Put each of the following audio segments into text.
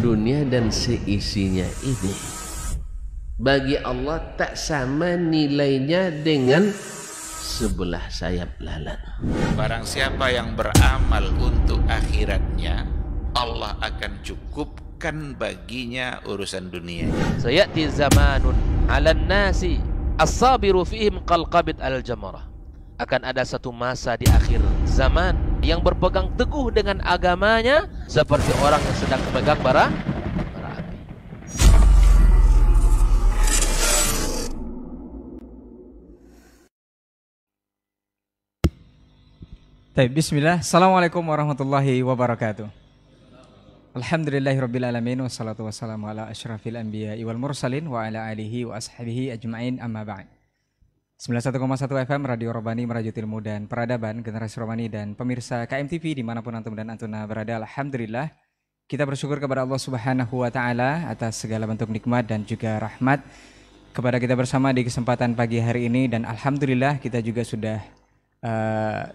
dunia dan seisinya ini bagi Allah tak sama nilainya dengan sebelah sayap lalat. Barang siapa yang beramal untuk akhiratnya, Allah akan cukupkan baginya urusan dunia. Sayati zamanun 'alan nasi as-sabiru fihim qalqabit al-jamarah. Akan ada satu masa di akhir zaman yang berpegang teguh dengan agamanya seperti orang yang sedang memegang bara api. Baik, bismillah. Assalamualaikum warahmatullahi wabarakatuh. Alhamdulillahirabbil alamin wassalatu wassalamu ala asyrafil anbiya'i wal mursalin wa ala alihi wa ashabihi ajma'in amma ba'd. 91,1 FM Radio Robani merajut ilmu dan peradaban generasi Robani dan pemirsa KMTV dimanapun antum dan antuna berada. Alhamdulillah kita bersyukur kepada Allah Subhanahu wa taala atas segala bentuk nikmat dan juga rahmat kepada kita bersama di kesempatan pagi hari ini, dan alhamdulillah kita juga sudah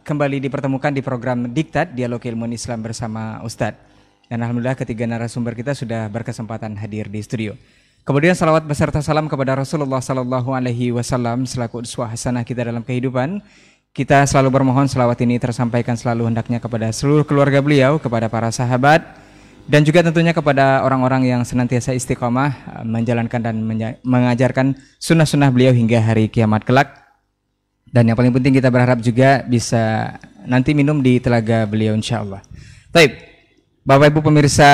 kembali dipertemukan di program Diktat Dialog Ilmu Islam bersama Ustadz. Dan alhamdulillah ketiga narasumber kita sudah berkesempatan hadir di studio. Kemudian salawat beserta salam kepada Rasulullah sallallahu alaihi wasallam selaku uswah hasanah kita dalam kehidupan. Kita selalu bermohon salawat ini tersampaikan selalu hendaknya kepada seluruh keluarga beliau, kepada para sahabat, dan juga tentunya kepada orang-orang yang senantiasa istiqomah menjalankan dan mengajarkan sunnah-sunnah beliau hingga hari kiamat kelak. Dan yang paling penting kita berharap juga bisa nanti minum di telaga beliau insya Allah. Baik, Bapak Ibu pemirsa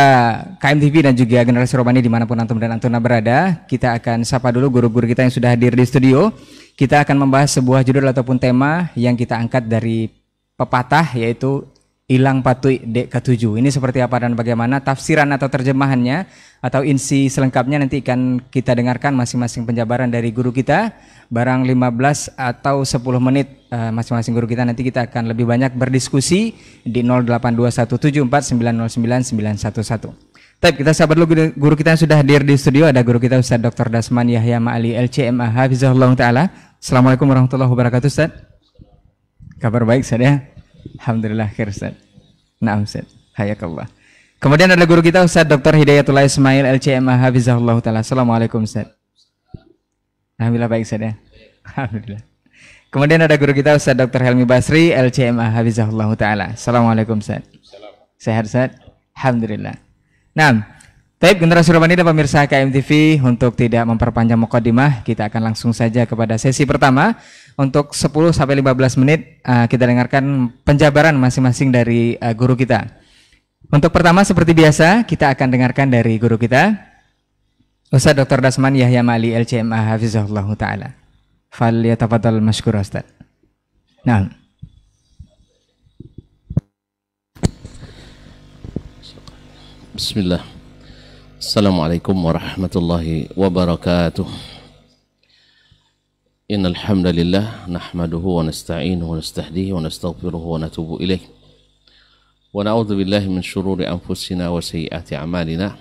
KMTV dan juga generasi Robani dimanapun antum dan antuna berada, kita akan sapa dulu guru-guru kita yang sudah hadir di studio. Kita akan membahas sebuah judul ataupun tema yang kita angkat dari pepatah, yaitu Ilang Patui Dek Ketujuh. Ini seperti apa dan bagaimana tafsiran atau terjemahannya atau insi selengkapnya nanti akan kita dengarkan masing-masing penjabaran dari guru kita. Barang 15 atau 10 menit masing-masing guru kita, nanti kita akan lebih banyak berdiskusi di 082174909911. Tapi kita sahabat dulu guru kita yang sudah hadir di studio. Ada guru kita Ustaz Dr. Dasman Yahya Ma'ali LCMA Hafizahullah Ta'ala. Assalamualaikum warahmatullahi wabarakatuh Ustaz. Kabar baik Ustaz ya? Alhamdulillah khair Ustaz. Naam Ustaz, hayakallah. Kemudian ada guru kita Ustaz Dr. Hidayatullah Ismail LCMA Hafizahullah Ta'ala. Assalamualaikum Ustaz. Alhamdulillah baik Ustaz ya. Alhamdulillah. Kemudian ada guru kita Ustaz Dr. Helmi Basri LCMA Hafizahullah Ta'ala. Assalamualaikum Ustaz. Sehat Ustaz? Alhamdulillah. Nah, baik generasi Robani dan pemirsa KMTV, untuk tidak memperpanjang mukadimah, kita akan langsung saja kepada sesi pertama. Untuk 10 sampai 15 menit kita dengarkan penjabaran masing-masing dari guru kita. Untuk pertama seperti biasa kita akan dengarkan dari guru kita Ustaz Dr. Dasman Yahya Ma'ali LCMA Hafizahullah Ta'ala. Falyatafaddal mashkura Ustaz. Nah. Bismillah. Assalamualaikum warahmatullahi wabarakatuh. Innal hamdalillah nahmaduhu wa nasta'inuhu wa nastahdihi wa nastaghfiruhu wa natubu ilaih. Wa na'udzu billahi min syururi anfusina wa sayyiati a'malina.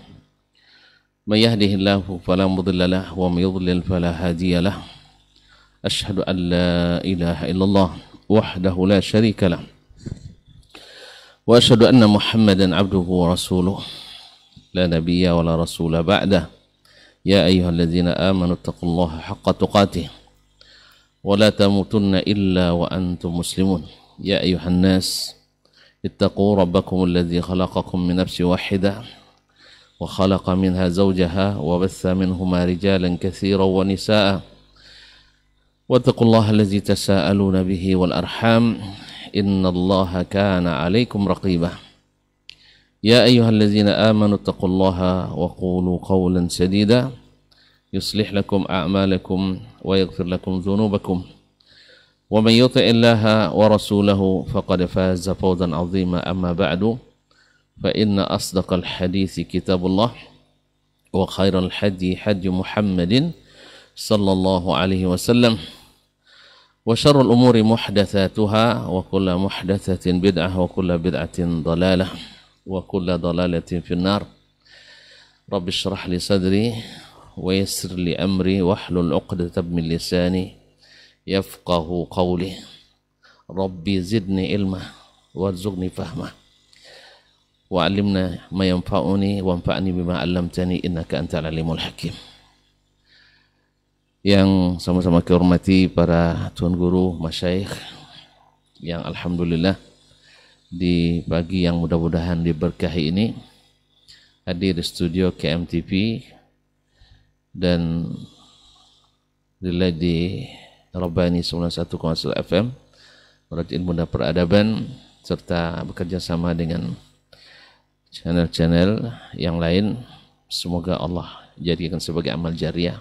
Man yahdihillahu fala mudilla lahu wa man yudlil fala hadiya lahu. Asyhadu an la ilaha illallah wahdahu la syarika lahu. Wa asyhadu anna Muhammadan abduhu wa rasuluh. La nabiyya wa la rasula ba'dah. Ya ayyuhalladzina amanu taqullaha haqqa tuqatih wa la tamutunna illa wa antum muslimun. Ya ayyuhan nas ittaqu rabbakum alladzi khalaqakum min nafsin wahidah wa khalaqa minha zawjaha wa batha minhuma rijalan katsiran wa nisaa. Wattaqullaha alladzi tasaaluna bihi wal arham innallaha kana 'alaikum raqibah. Ya ayyuhalladzina amanu taqullaha wa qulu qawlan sadida yuslih lakum a'malakum wa yaghfir lakum dhunubakum wa man yuti'illaha wa rasulahu faqad faza fawzan 'azima. Amma ba'du, fa inna asdaqal hadithi kitabullah wa khairal hadi hadi Muhammadin sallallahu alaihi wasallam wa syarrul umuri muhdatsatuha wa kullu muhdatsatin bid'ah wa kullu bid'atin dhalalah wa kullu dhalalatin finnar. Rabbi shrah li sadri wa yassir li amri wahlul 'uqdatam min lisani yafqahu qawli. Rabbi zidni ilma warzuqni fahma. wa 'allimna ma yanfa'uni wanfa'ni bima 'allamtani innaka antal alimul hakim. Yang sama-sama kehormati para tuan guru, masyayikh yang alhamdulillah di pagi yang mudah-mudahan diberkahi ini hadir di studio KMTV dan relay di Rabbani 91,1 FM Radio Ilmu dan Peradaban, serta bekerja sama dengan channel-channel yang lain. Semoga Allah jadikan sebagai amal jariah,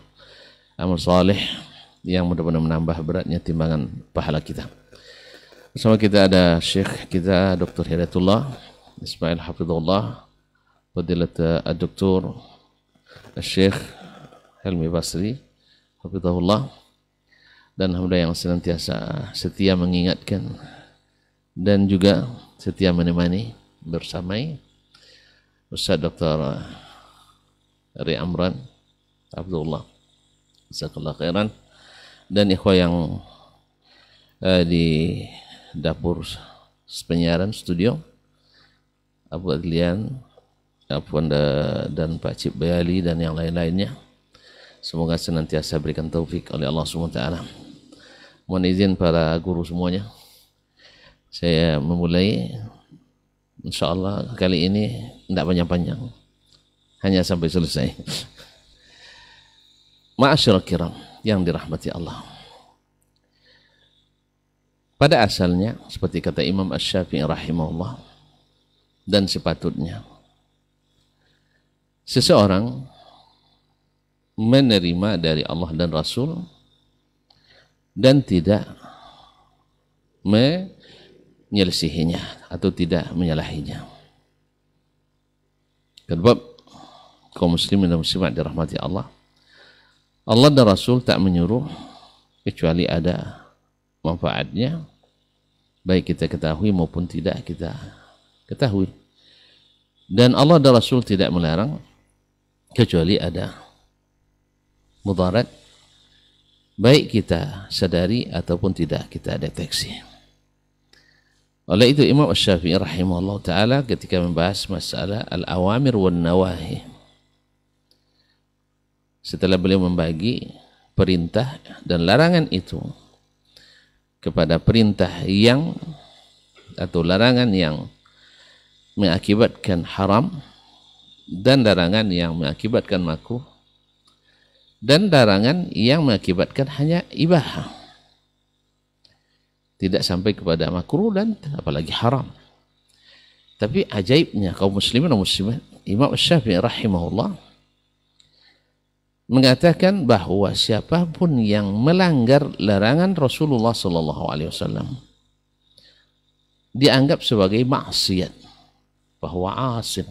amal saleh yang mudah-mudahan menambah beratnya timbangan pahala kita. Bersama kita ada Syekh kita Dr. Hidayatullah Ismail Hafizullah, Fadilat Dr. Syekh Helmi Basri Hafizullah, dan alhamdulillah yang senantiasa setia mengingatkan dan juga setia menemani bersamai Ustaz Dr. Ri Amran Abdullah, jazakallahu khairan, dan ikhwah yang di dapur penyiaran studio, Abu Adlian, dan Pak Cip Bayali dan yang lain-lainnya. Semoga senantiasa berikan taufik oleh Allah SWT. Mohon izin para guru semuanya, saya memulai insyaallah kali ini tidak panjang-panjang, hanya sampai selesai. Ma'asyiral kiram yang dirahmati Allah, pada asalnya seperti kata Imam Asy-Syafi'i rahimahullah, dan sepatutnya seseorang menerima dari Allah dan Rasul dan tidak menyelisihinya atau tidak menyalahinya. Sebab kaum muslimin dan muslimat dirahmati Allah, Allah dan Rasul tak menyuruh kecuali ada manfaatnya, baik kita ketahui maupun tidak kita ketahui. Dan Allah dan Rasul tidak melarang kecuali ada mudarat, baik kita sadari ataupun tidak kita deteksi. Oleh itu Imam Asy-Syafi'i rahimahullah ta'ala ketika membahas masalah al-awamir wan nawahi, setelah beliau membagi perintah dan larangan itu kepada perintah yang atau larangan yang mengakibatkan haram dan larangan yang mengakibatkan makruh dan larangan yang mengakibatkan hanya ibahah, tidak sampai kepada makruh dan apalagi haram. Tapi ajaibnya kaum muslimin dan muslimat, Imam Asy-Syafi'i rahimahullah mengatakan bahwa siapapun yang melanggar larangan Rasulullah SAW dianggap sebagai maksiat, bahwa asin.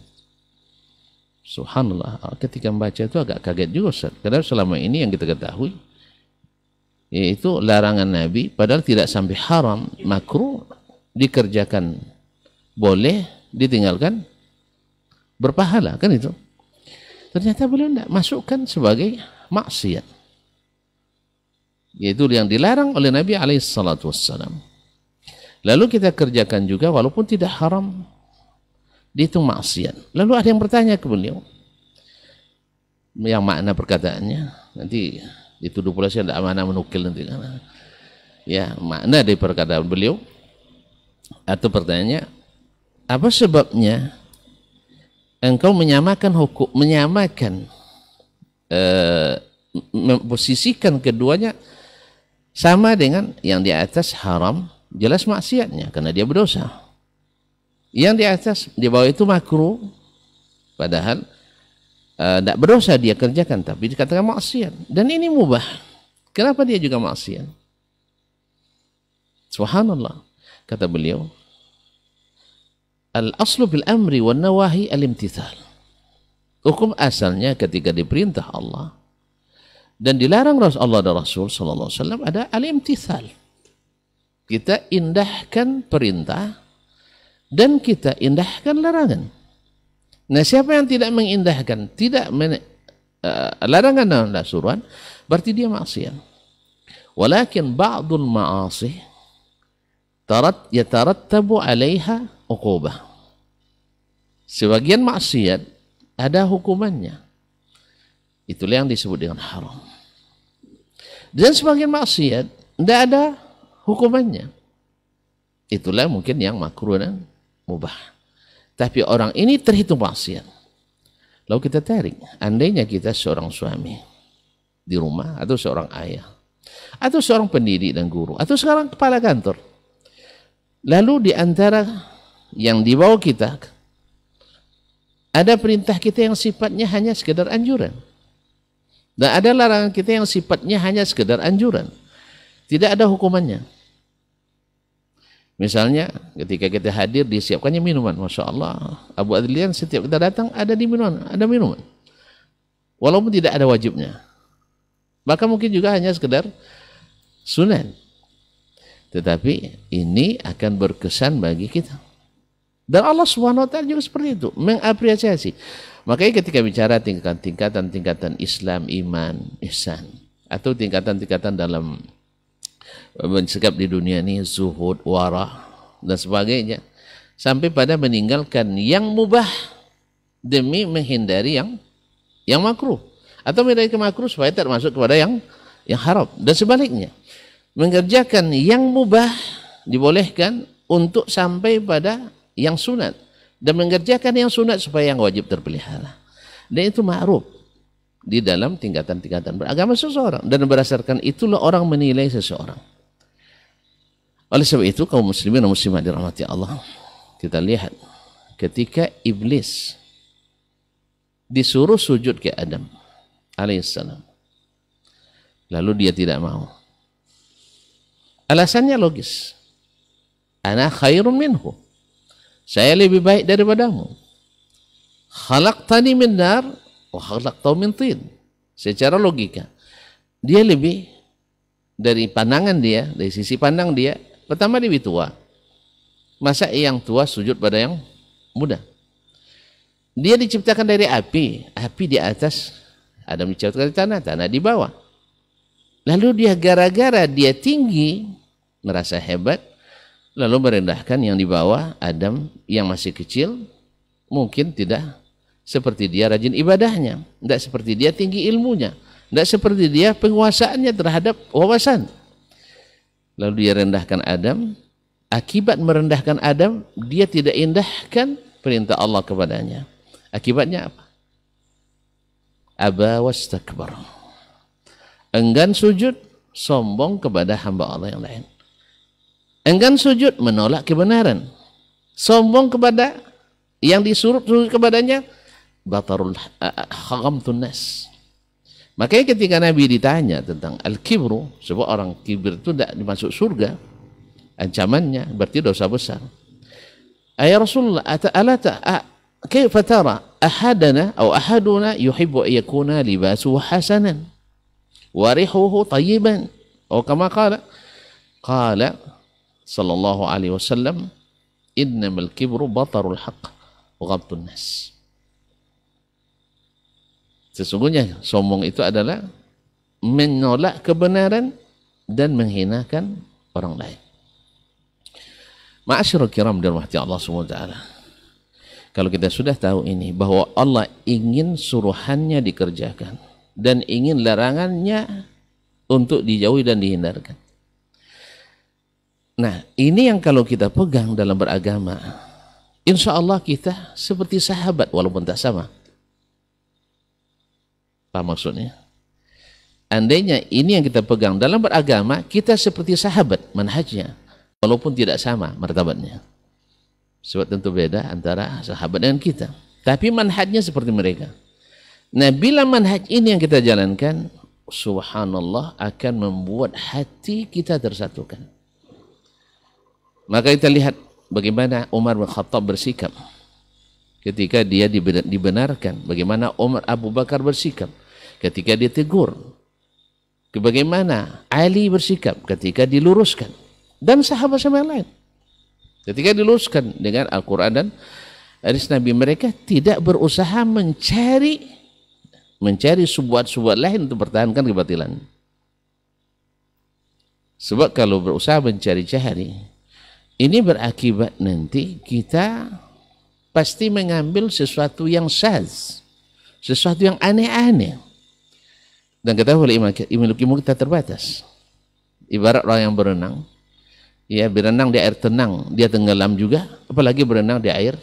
Subhanallah, ketika membaca itu agak kaget juga Ustaz, karena selama ini yang kita ketahui yaitu larangan Nabi padahal tidak sampai haram, makruh, dikerjakan boleh, ditinggalkan berpahala, kan itu. Ternyata beliau tidak masukkan sebagai maksiat, yaitu yang dilarang oleh Nabi SAW. Lalu kita kerjakan juga walaupun tidak haram, itu maksiat. Lalu ada yang bertanya ke beliau, yang makna perkataannya nanti dituduh pula saya tidak mana menukil nanti, ya makna dari perkataan beliau atau pertanyaannya, apa sebabnya engkau menyamakan hukum, memposisikan keduanya sama dengan yang di atas haram, jelas maksiatnya karena dia berdosa. Yang di atas, di bawah itu makruh, padahal tidak berdosa dia kerjakan, tapi dikatakan maksiat. Dan ini mubah. Kenapa dia juga maksiat? Subhanallah. Kata beliau, al-aslu bil amri wan nawahi al-imtithal. Hukum asalnya ketika diperintah Allah dan dilarang Allah dan Rasul sallallahu alaihi wasallam ada al-imtithal. Kita indahkan perintah dan kita indahkan larangan. Nah, siapa yang tidak mengindahkan, tidak larangan dan suruhan, berarti dia maksiat. Walakin ba'dul ma'asih yatarattabu 'alaiha uqubah. Sebagian maksiat ada hukumannya. Itulah yang disebut dengan haram. Dan sebagian maksiat tidak ada hukumannya. Itulah mungkin yang makruh dan mubah. Tapi orang ini terhitung maksiat. Lalu kita tarik, andainya kita seorang suami di rumah, atau seorang ayah, atau seorang pendidik dan guru, atau sekarang kepala kantor. Lalu di antara yang dibawa kita, ada perintah kita yang sifatnya hanya sekedar anjuran. Dan ada larangan kita yang sifatnya hanya sekedar anjuran. Tidak ada hukumannya. Misalnya ketika kita hadir disiapkannya minuman. Masya Allah, Abu Adlian setiap kita datang ada minuman. Walaupun tidak ada wajibnya. Maka mungkin juga hanya sekedar sunat. Tetapi ini akan berkesan bagi kita. Dan Allah SWT juga seperti itu, mengapresiasi. Makanya ketika bicara tingkatan-tingkatan Islam, iman, ihsan, atau tingkatan-tingkatan dalam bersikap di dunia ini, zuhud, warah, dan sebagainya, sampai pada meninggalkan yang mubah demi menghindari yang makruh, atau menghindari makruh supaya tidak masuk kepada yang haram, dan sebaliknya mengerjakan yang mubah dibolehkan untuk sampai pada yang sunat, dan mengerjakan yang sunat supaya yang wajib terpelihara. Dan itu ma'ruf di dalam tingkatan-tingkatan beragama seseorang, dan berdasarkan itulah orang menilai seseorang. Oleh sebab itu, kaum muslimin dan muslimat dirahmati Allah, kita lihat ketika iblis disuruh sujud ke Adam alaihissalam, lalu dia tidak mau. Alasannya logis. Ana khairun minhu. Saya lebih baik daripadamu. Khalaqtani min nar wa khalaqtahu min tin. Secara logika, dia lebih, dari pandangan dia, dari sisi pandang dia, pertama lebih tua. Masa yang tua sujud pada yang muda? Dia diciptakan dari api di atas, Adam diciptakan dari tanah di bawah. Lalu dia gara-gara dia tinggi, merasa hebat, lalu merendahkan yang di bawah, Adam yang masih kecil, mungkin tidak seperti dia rajin ibadahnya, tidak seperti dia tinggi ilmunya, tidak seperti dia penguasaannya terhadap wawasan. Lalu dia rendahkan Adam. Akibat merendahkan Adam, dia tidak indahkan perintah Allah kepadanya. Akibatnya apa? Aba wastakbar. Enggan sujud, sombong kepada hamba Allah yang lain. Enggan sujud, menolak kebenaran. Sombong kepada yang disuruh sujud kepadanya, batarul khagamtun nas. Makanya ketika Nabi ditanya tentang al-kibru, sebab orang kibir itu tidak dimasuk surga, ancamannya berarti dosa besar. Ya Rasulullah, kaifa tara ahadana atau ahaduna yuhibbu an yakuna libasuhu hasanan wa rihuhu tayyiban, atau kama qala sallallahu alaihi wasallam, innamal kibru batarul haqq wa ghamtun nas. Sesungguhnya sombong itu adalah menolak kebenaran dan menghinakan orang lain. Ma'asyiral kiram dirahmati Allah SWT. Kalau kita sudah tahu ini, bahwa Allah ingin suruhannya dikerjakan dan ingin larangannya untuk dijauhi dan dihindarkan. Nah, ini yang kalau kita pegang dalam beragama, insya Allah kita seperti sahabat walaupun tak sama. Apa maksudnya? Andainya ini yang kita pegang dalam beragama, kita seperti sahabat manhajnya, walaupun tidak sama martabatnya. Sebab tentu beda antara sahabat dengan kita. Tapi manhajnya seperti mereka. Nah, bila manhaj ini yang kita jalankan, subhanallah, akan membuat hati kita tersatukan. Maka kita lihat bagaimana Umar bin Khattab bersikap ketika dia dibenarkan, bagaimana Abu Bakar bersikap ketika dia tegur, bagaimana Ali bersikap ketika diluruskan, dan sahabat-sahabat yang lain ketika diluruskan dengan Al-Quran dan hadis Nabi. Mereka tidak berusaha mencari subuhat-subuhat lain untuk pertahankan kebatilan. Sebab kalau berusaha mencari-cari, ini berakibat nanti kita pasti mengambil sesuatu yang syaz, sesuatu yang aneh-aneh. Dan ketahui ilmu kita terbatas. Ibarat orang yang berenang, ya berenang di air tenang, dia tenggelam juga, apalagi berenang di air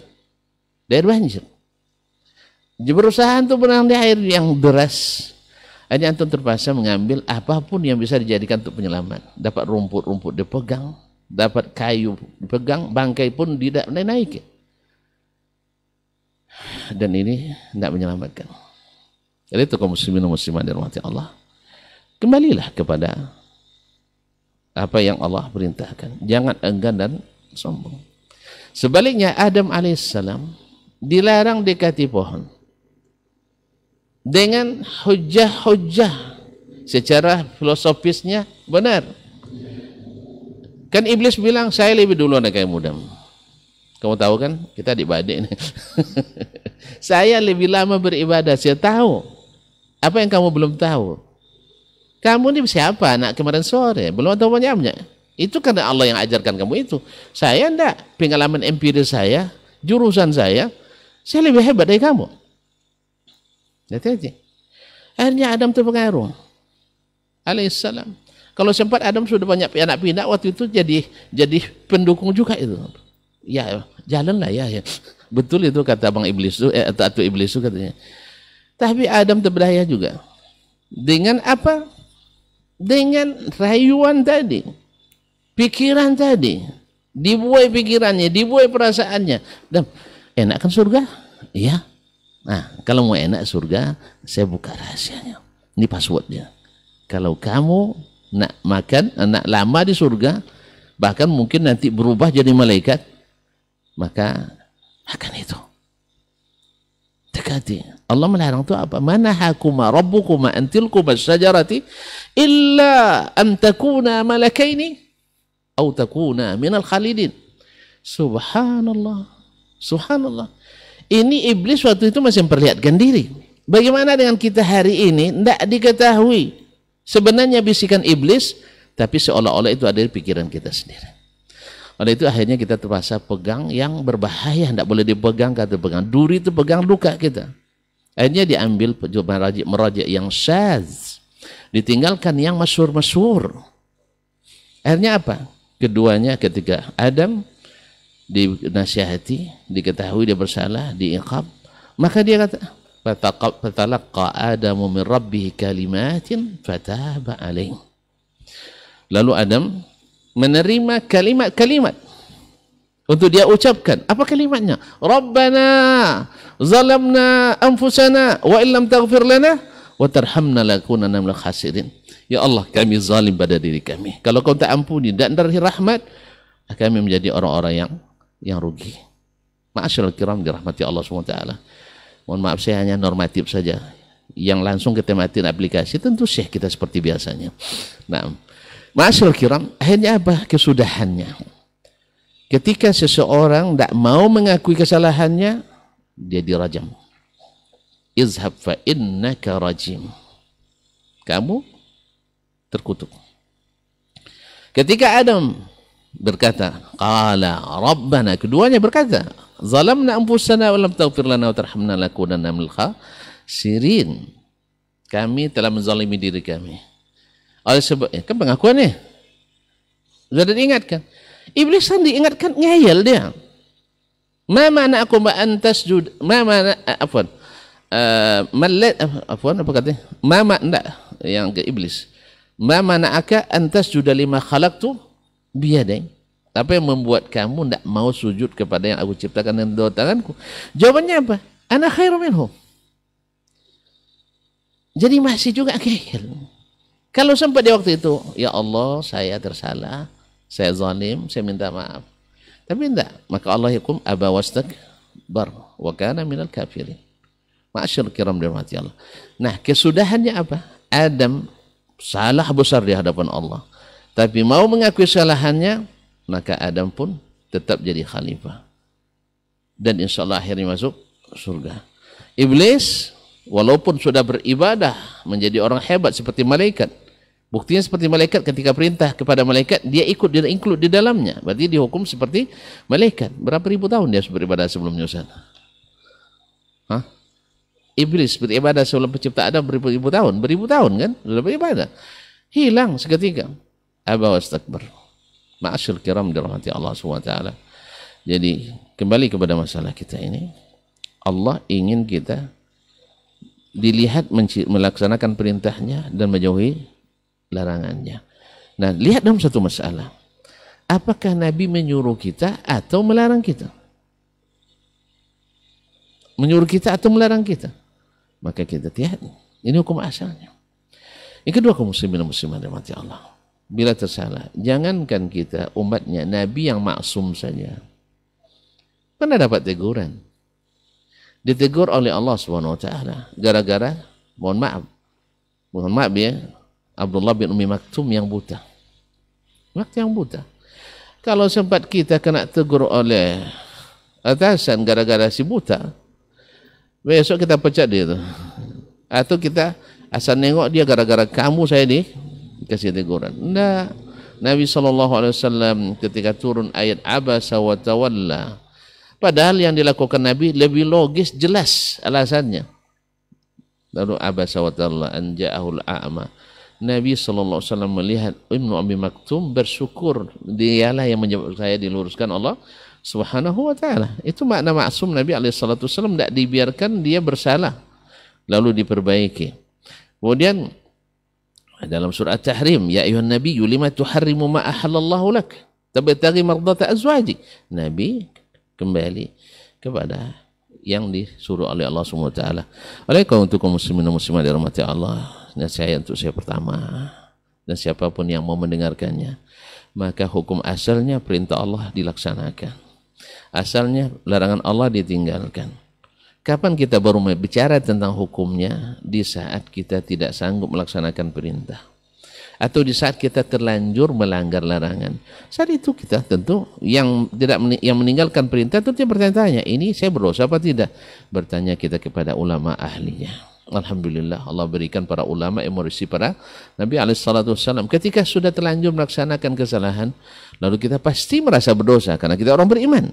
banjir. Dia berusaha untuk berenang di air yang deras. Hanya antum terpaksa mengambil apapun yang bisa dijadikan untuk penyelamat. Dapat rumput-rumput dipegang, dapat kayu dipegang, bangkai pun tidak naik. Dan ini tidak menyelamatkan. Jadi itu kaum muslimin dan muslimat dirahmati Allah. Kembalilah kepada apa yang Allah perintahkan. Jangan enggan dan sombong. Sebaliknya Adam alaihissalam dilarang dekati pohon dengan hujah-hujah secara filosofisnya benar. Kan iblis bilang saya lebih dulu anak kamu Adam. Kamu tahu kan kita adik-adik ini. Saya lebih lama beribadah, saya tahu. Apa yang kamu belum tahu? Kamu ini siapa anak kemarin sore? Belum tahu banyaknya. Itu karena Allah yang ajarkan kamu itu. Saya enggak. Pengalaman empiris saya, jurusan saya lebih hebat dari kamu. Lihat. Akhirnya Adam terpengaruh. Alaihissalam. Kalau sempat Adam sudah banyak anak pinak waktu itu jadi pendukung juga itu. Ya, jalanlah ya. Betul itu kata Abang Iblis itu, atau Iblis itu katanya. Tapi Adam terberdaya juga. Dengan apa? Dengan rayuan tadi. Pikiran tadi. Dibuai pikirannya, dibuai perasaannya. Dan enak kan surga? Iya. Nah, kalau mau enak surga, saya buka rahasianya. Ini passwordnya. Kalau kamu nak makan, nak lama di surga, bahkan mungkin nanti berubah jadi malaikat, maka makan itu. Dekati. Allah melarang itu apa? Manahakuma rabbukuma antilkuma syajarati illa an takuna malakaini atau takuna minal khalidin. Subhanallah. Subhanallah. Ini iblis waktu itu masih memperlihatkan diri. Bagaimana dengan kita hari ini? Tidak diketahui. Sebenarnya bisikan iblis, tapi seolah-olah itu ada di pikiran kita sendiri. Oleh itu akhirnya kita terpaksa pegang yang berbahaya, tidak boleh dipegang, kata pegang duri itu pegang luka kita. Akhirnya diambil meraja yang syaz, ditinggalkan yang masyhur-masyhur. Akhirnya apa? Keduanya ketika Adam dinasihati, diketahui dia bersalah, diiqab, maka dia kata, "Fatalaqqa Adamu min rabbih kalimatin fataba alaihi." Lalu Adam menerima kalimat-kalimat untuk dia ucapkan. Apa kalimatnya? Rabbana zalamna anfusana wa illam taghfir lana wa tarhamna lakunanna minal khasirin. Ya Allah, kami zalim pada diri kami. Kalau kau tak ampuni dan dari rahmat, kami menjadi orang-orang yang rugi. Ma'asyiral kiram dirahmati Allah SWT. Mohon maaf saya hanya normatif saja. Yang langsung kita matiin aplikasi tentu syekh kita seperti biasanya. Nah, ma'asyiral kiram, akhirnya apa kesudahannya? Ketika seseorang tidak mau mengakui kesalahannya, dia dirajam. Izhab fa innaka rajim. Kamu terkutuk. Ketika Adam berkata, qala rabbana, keduanya berkata, zalamna anfusana wa lam taghfir lana wa tarhamna lakunanna minal khasirin. Kami telah menzalimi diri kami. Oleh sebab kan pengakuannya sudah diingatkan. Iblis kan diingatkan ngeyel dia. Ma mana aku ma antas jud, ma mana afwan. Malat afwan apa katanya? Ma enggak yang ke iblis. Ma mana aka antas juda lima khalaqtu biyadai. Apa yang membuat kamu tidak mau sujud kepada yang aku ciptakan dengan dua tanganku? Jawabannya apa? Ana khairu minhum. Jadi masih juga ngeyel. Kalau sempat di waktu itu, ya Allah saya tersalah, saya zalim, saya minta maaf. Tapi tidak, maka Allah hukum aba wastakbar wa kana minal kafirin. Ma'asyil kiram dirahmati Allah. Nah, kesudahannya apa? Adam salah besar di hadapan Allah. Tapi mau mengakui kesalahannya, maka Adam pun tetap jadi khalifah. Dan insya Allah akhirnya masuk surga. Iblis walaupun sudah beribadah menjadi orang hebat seperti malaikat, Buktinya seperti malaikat, ketika perintah kepada malaikat, dia ikut, dia include di dalamnya. Berarti dihukum seperti malaikat. Berapa ribu tahun dia beribadah sebelumnya, Ustaz? Hah? Iblis beribadah sebelum pencipta Adam beribu tahun kan? Sudah beribadah. Hilang seketika. Aba wastakbar. Ma'asyil kiram dirahmati Allah SWT. Jadi, kembali kepada masalah kita ini. Allah ingin kita dilihat melaksanakan perintahnya dan menjauhi larangannya. Nah, lihat dalam satu masalah. Apakah Nabi menyuruh kita atau melarang kita? Menyuruh kita atau melarang kita? Maka kita lihat. Ini hukum asalnya. Yang kedua, kaum muslimin dan muslimat dirahmati Allah. Bila tersalah, jangankan kita umatnya, Nabi yang maksum saja. Pernah dapat teguran. Ditegur oleh Allah SWT. Gara-gara, mohon maaf ya, Abdullah bin Umi Maktum yang buta. Waktu yang buta. Kalau sempat kita kena tegur oleh atasan gara-gara si buta, besok kita pecat dia tu. Atau kita asal nengok dia gara-gara kamu saya dikasih teguran. Enggak. Nabi SAW ketika turun ayat abasa wa tawalla, padahal yang dilakukan Nabi lebih logis, jelas alasannya. Lalu abasa wa tawalla an ja'ahul a'ma. Nabi SAW melihat Ibnu Abi Maktum bersyukur, dialah yang menyebabkan saya diluruskan Allah Subhanahu wa ta'ala. Itu makna maksum Nabi SAW, tidak dibiarkan dia bersalah lalu diperbaiki. Kemudian dalam surah Tahrim, ya ayuhan nabiyyu lima tuharrimu ma ahallallahu lak tabtaghi mardata azwajik. Nabi kembali kepada yang disuruh oleh Allah Subhanahu wa ta'ala. Oleh karena itu kaum muslimin dan muslimat dirahmati Allah, nasihat untuk saya pertama dan siapapun yang mau mendengarkannya, maka hukum asalnya perintah Allah dilaksanakan, asalnya larangan Allah ditinggalkan. Kapan kita baru bicara tentang hukumnya? Di saat kita tidak sanggup melaksanakan perintah, atau di saat kita terlanjur melanggar larangan. Saat itu kita tentu yang meninggalkan perintah itu dia bertanya-tanya, ini saya berdosa apa tidak? Bertanya kita kepada ulama ahlinya. Alhamdulillah Allah berikan para ulama yang mewarisi para Nabi SAW. Ketika sudah terlanjur melaksanakan kesalahan, lalu kita pasti merasa berdosa karena kita orang beriman.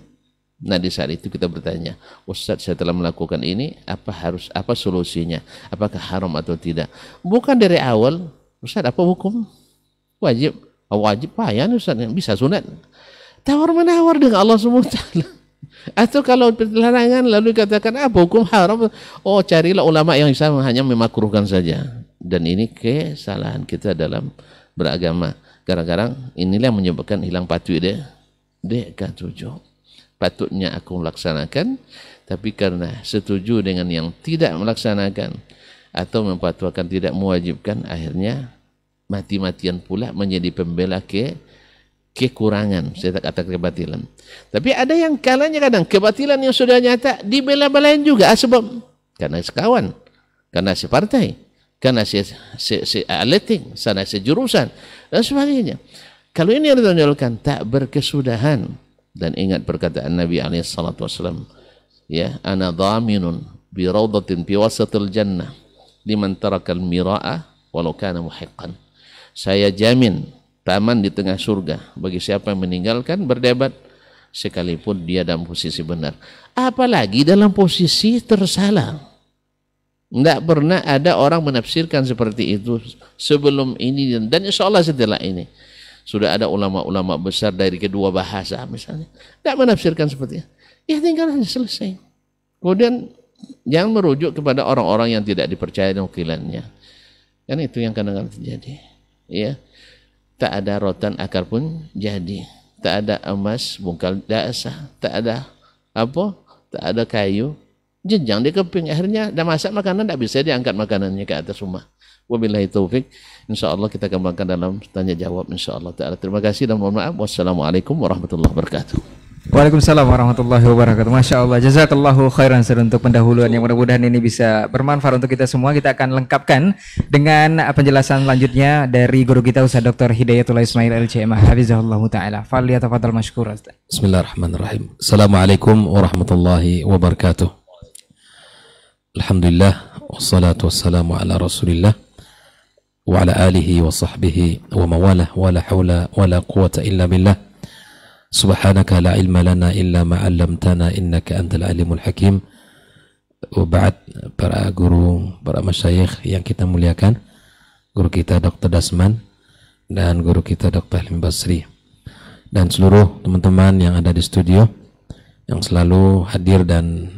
Nah, di saat itu kita bertanya, Ustaz, saya telah melakukan ini, apa solusinya? Apakah haram atau tidak? Bukan dari awal, Ustaz, apa hukum? Wajib payah Ustaz, bisa sunat. Tawar-menawar dengan Allah SWT. Atau kalau larangan lalu katakan apa hukum haram? Oh, carilah ulama yang bisa hanya memakruhkan saja. Dan ini kesalahan kita dalam beragama. Kadang-kadang inilah yang menyebabkan hilang patuh DK7. Patutnya aku melaksanakan, tapi karena setuju dengan yang tidak melaksanakan atau memfatwakan tidak mewajibkan, akhirnya mati-matian pula menjadi pembela kekurangan, saya tak kata kebatilan. Tapi ada yang kalanya kadang kebatilan yang sudah nyata dibela-belain juga, sebab karena sekawan, karena separtai, karena sealeting, karena sejurusan dan sebagainya. Kalau ini yang ditonjolkan tak berkesudahan. Dan ingat perkataan Nabi SAW, ya, ana dhaminun bi rawdatin fi wasatil jannah liman tarakal mira'a walau kana muhiqqan. Saya jamin taman di tengah surga bagi siapa yang meninggalkan berdebat sekalipun dia dalam posisi benar, apalagi dalam posisi tersalah. Tidak pernah ada orang menafsirkan seperti itu sebelum ini, dan insya Allah setelah ini sudah ada ulama-ulama besar dari kedua bahasa misalnya tidak menafsirkan seperti itu. Ya tinggal selesai. Kemudian jangan merujuk kepada orang-orang yang tidak dipercaya nukilannya. Kan itu yang kadang-kadang terjadi. Ya, tak ada rotan akar pun jadi, tak ada emas bungkal dasar, tak ada tak ada kayu jenjang di keping. Akhirnya dah masak makanan tak bisa diangkat makanannya ke atas rumah. Wabillahi taufik. InsyaAllah kita kembangkan dalam tanya jawab insyaAllah ta'ala. Terima kasih dan mohon maaf. Wassalamualaikum warahmatullahi wabarakatuh. Waalaikumsalam warahmatullahi wabarakatuh. Masya Allah, jazakallahu khairan untuk pendahuluan yang mudah-mudahan ini bisa bermanfaat untuk kita semua. Kita akan lengkapkan dengan penjelasan lanjutnya dari guru kita Ustaz Dr. Hidayatullah Ismail LCMA hafizahullah ta'ala. Falyatafadhal mashkur. Bismillahirrahmanirrahim. Assalamualaikum warahmatullahi wabarakatuh. Alhamdulillah wassalatu wassalamu ala Rasulillah وعلى آله وصحبه ومواله ولا حول ولا قوة إلا بالله سبحانك لا علم لنا إلا ما علمتنا إنك أنت العليم الحكيم. Waba'd, para guru, para masyayikh yang kita muliakan, guru kita Dr. Dasman dan guru kita Dr. Halim Basri, dan seluruh teman-teman yang ada di studio yang selalu hadir dan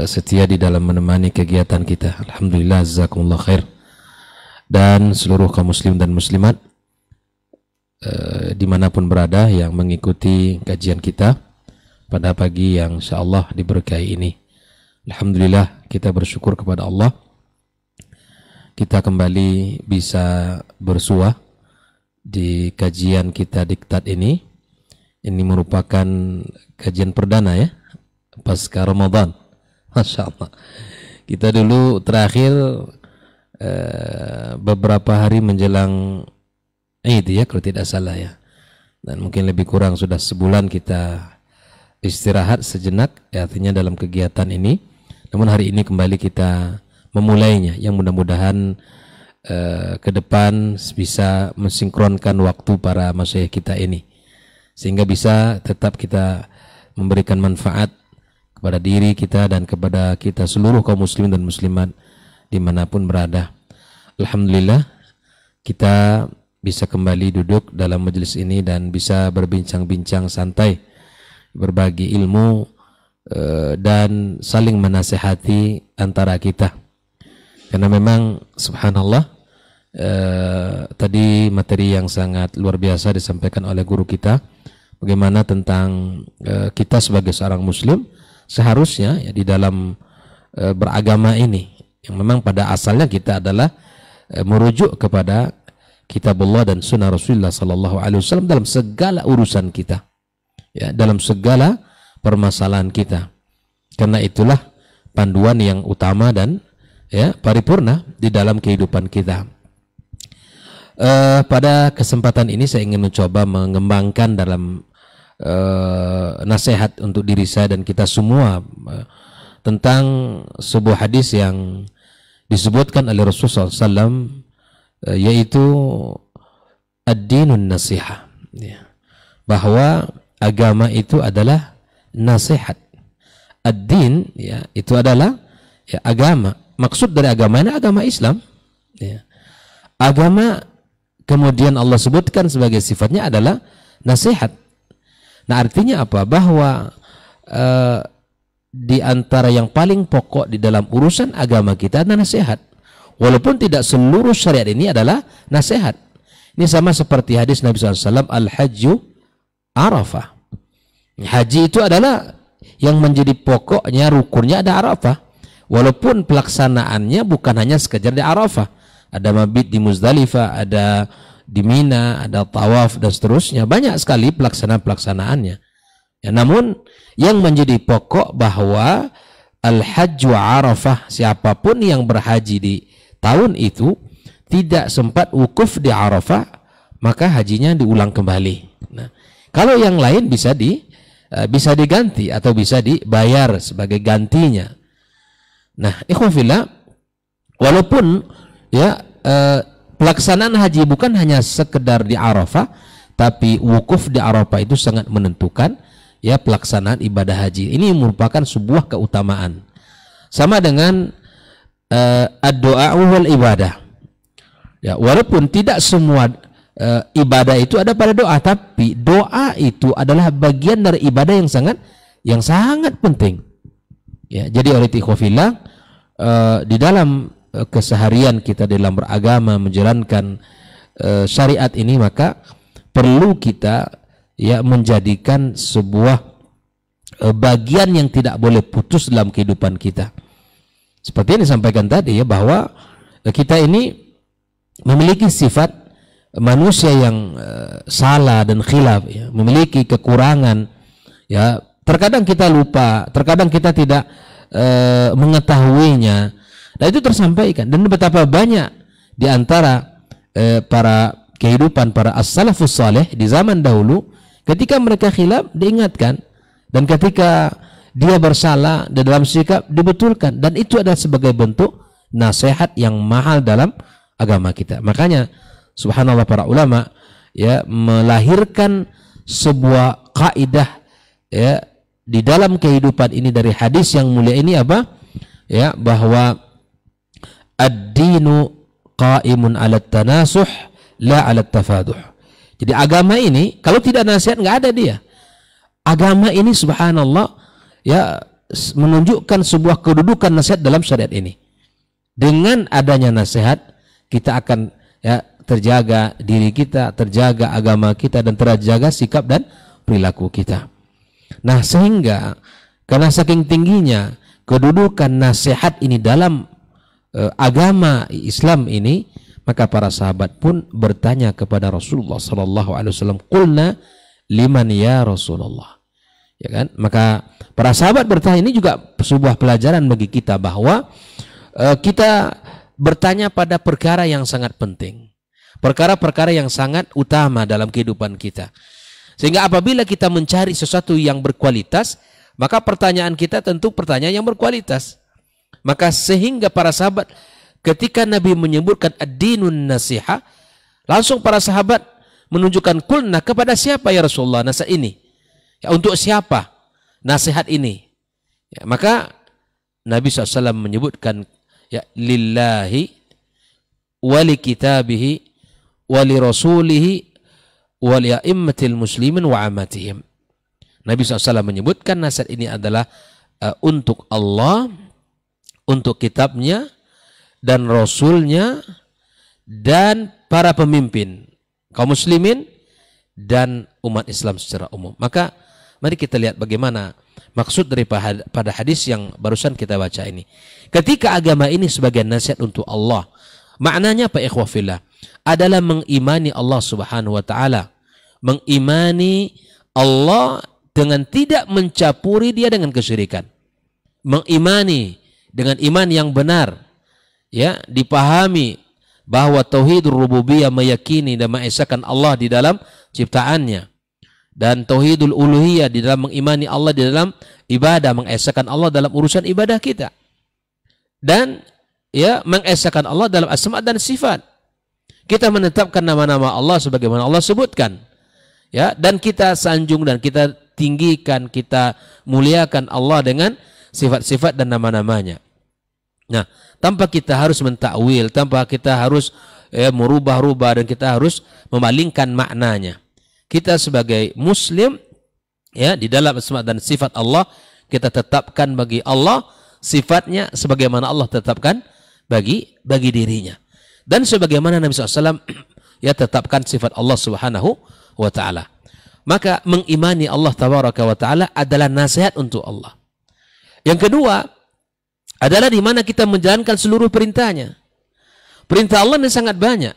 setia di dalam menemani kegiatan kita. Alhamdulillah, jazakumullah khair. Dan seluruh kaum muslim dan muslimat dimanapun berada yang mengikuti kajian kita pada pagi yang insyaallah diberkahi ini. Alhamdulillah, kita bersyukur kepada Allah, kita kembali bisa bersua di kajian kita diktat ini. Ini merupakan kajian perdana ya, pasca Ramadan. Masya Allah. Kita dulu terakhir beberapa hari menjelang Id ya, kalau tidak salah ya. Dan mungkin lebih kurang sudah sebulan kita istirahat sejenak, ya, artinya dalam kegiatan ini. Namun hari ini kembali kita memulainya, yang mudah-mudahan ke depan bisa mensinkronkan waktu para masyayikh kita ini, sehingga bisa tetap kita memberikan manfaat kepada diri kita dan kepada kita seluruh kaum muslim dan muslimat dimanapun berada. Alhamdulillah, kita bisa kembali duduk dalam majelis ini dan bisa berbincang-bincang santai, berbagi ilmu, dan saling menasihati antara kita. Karena memang subhanallah, tadi materi yang sangat luar biasa disampaikan oleh guru kita, bagaimana tentang kita sebagai seorang muslim seharusnya ya, di dalam beragama ini, yang memang pada asalnya kita adalah merujuk kepada kitabullah dan sunnah Rasulullah sallallahu alaihi wasallam dalam segala urusan kita, ya, dalam segala permasalahan kita. Karena itulah panduan yang utama dan ya paripurna di dalam kehidupan kita. Pada kesempatan ini saya ingin mencoba mengembangkan dalam nasihat untuk diri saya dan kita semua tentang sebuah hadis yang disebutkan oleh Rasulullah SAW, yaitu ad-dinun nasihah, ya, bahwa agama itu adalah nasihat. Ad-din ya, itu adalah ya, agama. Maksud dari agama ini agama Islam, ya. Agama kemudian Allah sebutkan sebagai sifatnya adalah nasihat. Nah, artinya apa? Bahwa di antara yang paling pokok di dalam urusan agama kita adalah nasihat. Walaupun tidak seluruh syariat ini adalah nasihat. Ini sama seperti hadis Nabi SAW, al-hajju Arafah. Haji itu adalah yang menjadi pokoknya, rukunnya ada Arafah. Walaupun pelaksanaannya bukan hanya sekedar di Arafah. Ada mabit di Muzdalifah, ada di Mina, ada tawaf dan seterusnya. Banyak sekali pelaksanaan-pelaksanaannya. Ya, namun yang menjadi pokok bahwa al-hajju Arafah, siapapun yang berhaji di tahun itu tidak sempat wukuf di Arafah, maka hajinya diulang kembali. Nah, kalau yang lain bisa diganti atau bisa dibayar sebagai gantinya. Nah, ikhwan fillah, walaupun ya pelaksanaan haji bukan hanya sekedar di Arafah, tapi wukuf di Arafah itu sangat menentukan ya pelaksanaan ibadah haji. Ini merupakan sebuah keutamaan. Sama dengan ad-doa wal ibadah. Ya, walaupun tidak semua ibadah itu ada pada doa, tapi doa itu adalah bagian dari ibadah yang sangat penting. Ya, jadi oleh ikhwafillah, di dalam keseharian kita dalam beragama menjalankan syariat ini, maka perlu kita ya menjadikan sebuah bagian yang tidak boleh putus dalam kehidupan kita. Seperti yang disampaikan tadi ya, bahwa kita ini memiliki sifat manusia yang salah dan khilaf, ya, memiliki kekurangan, ya, terkadang kita lupa, terkadang kita tidak mengetahuinya. Dan itu tersampaikan, dan betapa banyak di antara para kehidupan para as-salafus saleh di zaman dahulu, ketika mereka khilaf diingatkan, dan ketika dia bersalah dan dalam sikap dibetulkan, dan itu adalah sebagai bentuk nasihat yang mahal dalam agama kita. Makanya subhanallah para ulama ya melahirkan sebuah kaidah ya di dalam kehidupan ini dari hadis yang mulia ini apa? Ya, bahwa ad-dinu qaimun 'ala tanasuh la 'ala tafaduh. Jadi agama ini kalau tidak nasihat nggak ada dia. Agama ini subhanallah ya menunjukkan sebuah kedudukan nasihat dalam syariat ini. Dengan adanya nasihat kita akan ya terjaga diri kita, terjaga agama kita, dan terjaga sikap dan perilaku kita. Nah, sehingga karena saking tingginya kedudukan nasihat ini dalam agama Islam ini, maka para sahabat pun bertanya kepada Rasulullah sallallahu alaihi wasallam, "Qulna liman ya Rasulullah?" Ya kan? Maka para sahabat bertanya, ini juga sebuah pelajaran bagi kita bahwa kita bertanya pada perkara yang sangat penting, perkara-perkara yang sangat utama dalam kehidupan kita. Sehingga apabila kita mencari sesuatu yang berkualitas, maka pertanyaan kita tentu pertanyaan yang berkualitas. Maka sehingga para sahabat ketika Nabi menyebutkan ad-dinun nasiha, langsung para sahabat menunjukkan, kulna, kepada siapa ya Rasulullah nasihat ini? Ya, untuk siapa nasihat ini? Ya, maka Nabi SAW menyebutkan, ya, lillahi wali kitabihi wali rasulihi wali a'immatil muslimin wa amatihim. Nabi SAW menyebutkan nasihat ini adalah untuk Allah, untuk kitabnya dan rasulnya dan para pemimpin kaum muslimin dan umat Islam secara umum. Maka mari kita lihat bagaimana maksud daripada hadis yang barusan kita baca ini. Ketika agama ini sebagai nasihat untuk Allah, maknanya apa ikhwah fillah? Adalah mengimani Allah Subhanahu wa taala. Mengimani Allah dengan tidak mencampuri dia dengan kesyirikan. Mengimani dengan iman yang benar. Ya, dipahami bahwa tauhid rububiyah meyakini dan mengesahkan Allah di dalam ciptaannya. Dan tauhidul uluhiyah di dalam mengimani Allah di dalam ibadah, mengesahkan Allah dalam urusan ibadah kita. Dan ya, mengesahkan Allah dalam asma dan sifat. Kita menetapkan nama-nama Allah sebagaimana Allah sebutkan. Ya, dan kita sanjung dan kita tinggikan, kita muliakan Allah dengan sifat-sifat dan nama-namanya. Nah, tanpa kita harus mentakwil, tanpa kita harus merubah-rubah, dan kita harus memalingkan maknanya. Kita sebagai muslim ya, di dalam asma dan sifat Allah, kita tetapkan bagi Allah sifatnya sebagaimana Allah tetapkan bagi dirinya. Dan sebagaimana Nabi SAW ya tetapkan sifat Allah Subhanahu wa ta'ala. Maka mengimani Allah Tabaraka wa ta'ala adalah nasihat untuk Allah. Yang kedua adalah di mana kita menjalankan seluruh perintahnya. Perintah Allah ini sangat banyak.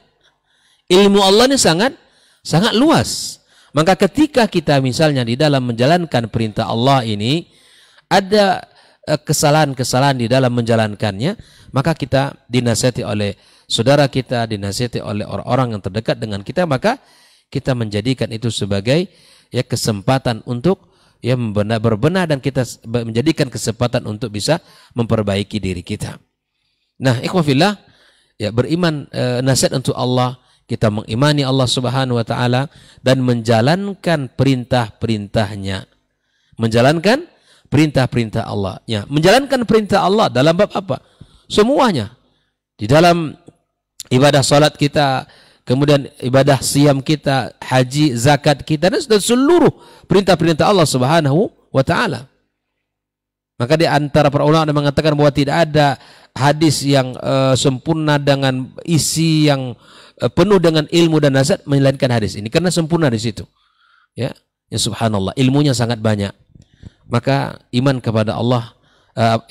Ilmu Allah ini sangat luas. Maka ketika kita misalnya di dalam menjalankan perintah Allah ini ada kesalahan-kesalahan di dalam menjalankannya, maka kita dinasihati oleh saudara kita, dinasihati oleh orang-orang yang terdekat dengan kita, maka kita menjadikan itu sebagai ya kesempatan untuk ya berbenah, dan kita menjadikan kesempatan untuk bisa memperbaiki diri kita. Nah, ikhwah fillah, ya beriman nasihat untuk Allah, kita mengimani Allah Subhanahu wa taala dan menjalankan perintah-perintahnya. Menjalankan perintah-perintah Allah. Ya, menjalankan perintah Allah dalam bab apa? Semuanya. Di dalam ibadah salat kita, kemudian ibadah siam kita, haji, zakat kita, dan seluruh perintah-perintah Allah Subhanahu wa taala. Maka di antara para ulama yang mengatakan bahwa tidak ada hadis yang sempurna dengan isi yang penuh dengan ilmu dan nasihat melainkan hadis ini, karena sempurna di situ. Ya, ya subhanallah, ilmunya sangat banyak. Maka iman kepada Allah,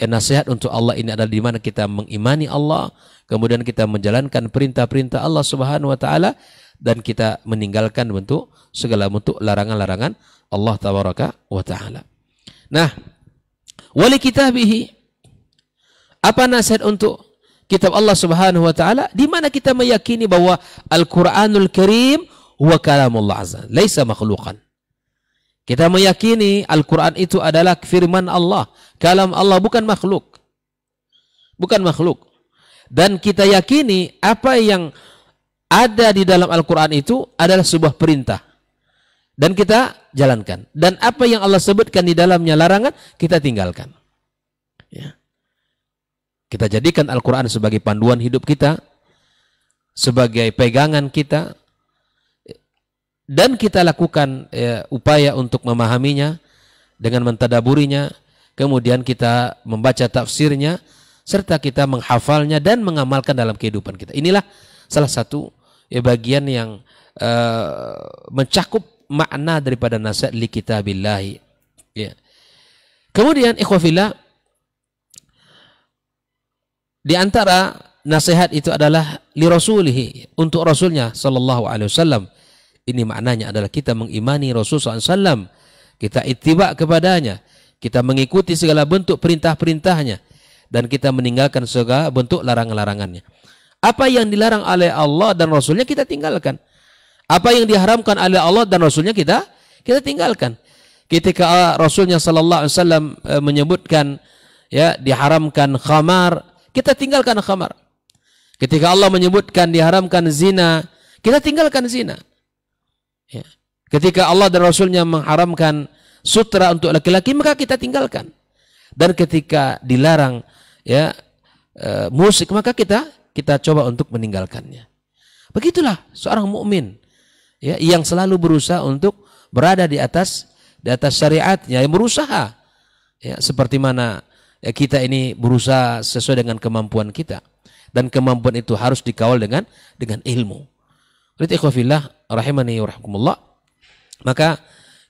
nasihat untuk Allah ini adalah di mana kita mengimani Allah, kemudian kita menjalankan perintah-perintah Allah Subhanahu wa taala, dan kita meninggalkan segala bentuk larangan-larangan Allah Tabaraka wa taala. Nah, wali kitabihi, apa nasihat untuk kitab Allah Subhanahu wa taala, di mana kita meyakini bahwa Al-Qur'anul Karim huwa kalamullah azza, laisa makhluqan. Kita meyakini Al-Quran itu adalah firman Allah, kalam Allah, bukan makhluk. Bukan makhluk. Dan kita yakini apa yang ada di dalam Al-Quran itu adalah sebuah perintah. Dan kita jalankan. Dan apa yang Allah sebutkan di dalamnya larangan, kita tinggalkan. Ya. Kita jadikan Al-Quran sebagai panduan hidup kita, sebagai pegangan kita, dan kita lakukan upaya untuk memahaminya dengan mentadaburinya, kemudian kita membaca tafsirnya, serta kita menghafalnya dan mengamalkan dalam kehidupan kita. Inilah salah satu bagian yang mencakup makna daripada nasihat li kitabillahi. Ya. Kemudian ikhwafillah, di antara nasihat itu adalah li rasulihi, untuk rasulnya sallallahu alaihi wasallam. Ini maknanya adalah kita mengimani Rasul SAW, kita ittiba kepadanya, kita mengikuti segala bentuk perintah-perintahnya, dan kita meninggalkan segala bentuk larangan-larangannya. Apa yang dilarang oleh Allah dan Rasulnya kita tinggalkan. Apa yang diharamkan oleh Allah dan Rasulnya kita tinggalkan. Ketika Rasulnya sallallahu alaihi wasallam menyebutkan ya diharamkan khamar, kita tinggalkan khamar. Ketika Allah menyebutkan diharamkan zina, kita tinggalkan zina. Ya. Ketika Allah dan Rasulnya mengharamkan sutra untuk laki-laki, maka kita tinggalkan. Dan ketika dilarang ya musik, maka kita coba untuk meninggalkannya. Begitulah seorang mukmin ya, yang selalu berusaha untuk berada di atas syariatnya, yang berusaha ya, seperti mana ya, kita ini berusaha sesuai dengan kemampuan kita, dan kemampuan itu harus dikawal dengan ilmu. Ikhwafillah rahimani wa rahmakumullah. Maka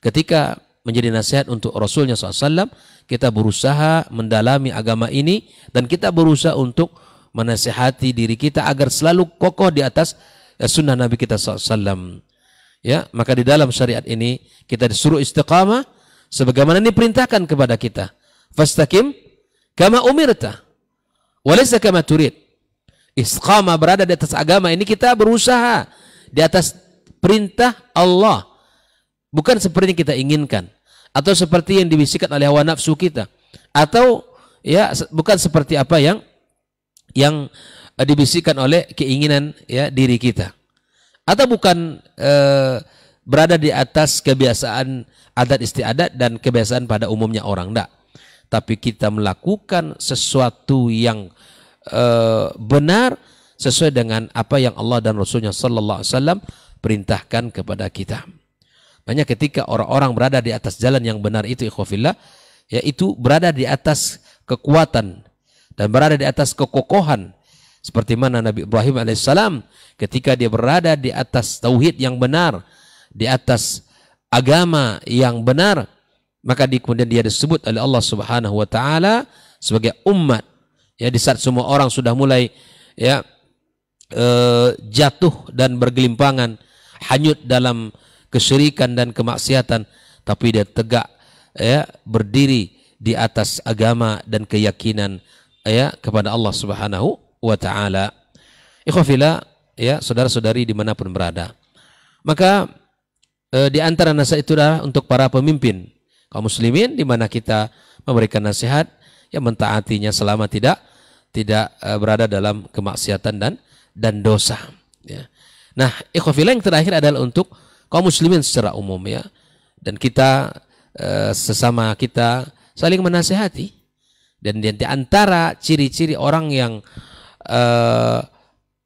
ketika menjadi nasihat untuk Rasulnya SAW, kita berusaha mendalami agama ini, dan kita berusaha untuk menasihati diri kita agar selalu kokoh di atas sunnah Nabi kita SAW. Ya, maka di dalam syariat ini kita disuruh istiqamah sebagaimana diperintahkan kepada kita. Fastaqim kama umirta walaysa kama turid. Istiqamah, berada di atas agama ini, kita berusaha di atas perintah Allah, bukan seperti yang kita inginkan, atau seperti yang dibisikkan oleh hawa nafsu kita, atau ya bukan seperti apa yang dibisikkan oleh keinginan ya diri kita, atau bukan berada di atas kebiasaan adat istiadat dan kebiasaan pada umumnya orang, enggak. Tapi kita melakukan sesuatu yang benar sesuai dengan apa yang Allah dan Rasulnya sallallahu alaihi wasallam perintahkan kepada kita. Makanya ketika orang-orang berada di atas jalan yang benar itu ikhwafillah, yaitu berada di atas kekuatan dan berada di atas kekokohan, seperti mana Nabi Ibrahim alaihissalam ketika dia berada di atas tauhid yang benar, di atas agama yang benar, maka kemudian dia disebut oleh Allah Subhanahu wa taala sebagai umat. Ya, di saat semua orang sudah mulai ya jatuh dan bergelimpangan, hanyut dalam kesyirikan dan kemaksiatan, tapi dia tegak ya berdiri di atas agama dan keyakinan ya kepada Allah Subhanahu wa taala. Ikhwafillah ya, saudara-saudari dimanapun berada. Maka di antara nasihat itu adalah untuk para pemimpin kaum muslimin, di mana kita memberikan nasihat yang mentaatinya selama tidak berada dalam kemaksiatan dan dosa. Ya. Nah, ikhwafillah, yang terakhir adalah untuk kaum muslimin secara umum ya, dan kita sesama kita saling menasihati. Dan di antara ciri-ciri orang yang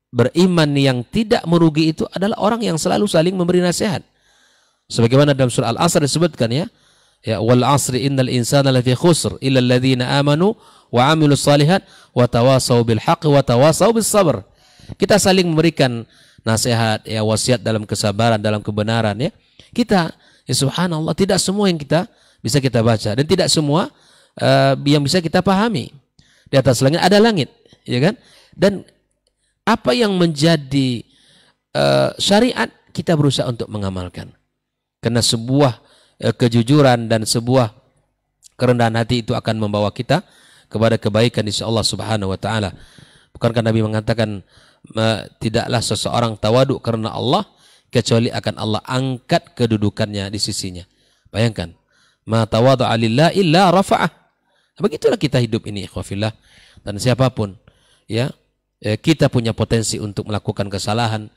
beriman yang tidak merugi itu adalah orang yang selalu saling memberi nasihat. Sebagaimana dalam surah Al-Asr disebutkan ya, wal asri innal insana lafi khusr illa alladhina amanu wa amilus salihat wa tawasaw bil haqq wa tawasaw bis sabr. Kita saling memberikan nasihat ya, wasiat dalam kesabaran, dalam kebenaran ya. Kita ya subhanallah, tidak semua yang kita bisa kita baca dan tidak semua yang bisa kita pahami. Di atas langit ada langit, ya kan? Dan apa yang menjadi syariat kita berusaha untuk mengamalkan. Karena sebuah kejujuran dan sebuah kerendahan hati itu akan membawa kita kepada kebaikan insya Allah Subhanahu wa taala. Bukankah Nabi mengatakan tidaklah seseorang tawaduk karena Allah kecuali akan Allah angkat kedudukannya di sisinya. Bayangkan, ma tawadhu'a lillah illa rafa'ah. Begitulah kita hidup ini ikhwafillah. Dan siapapun ya kita punya potensi untuk melakukan kesalahan,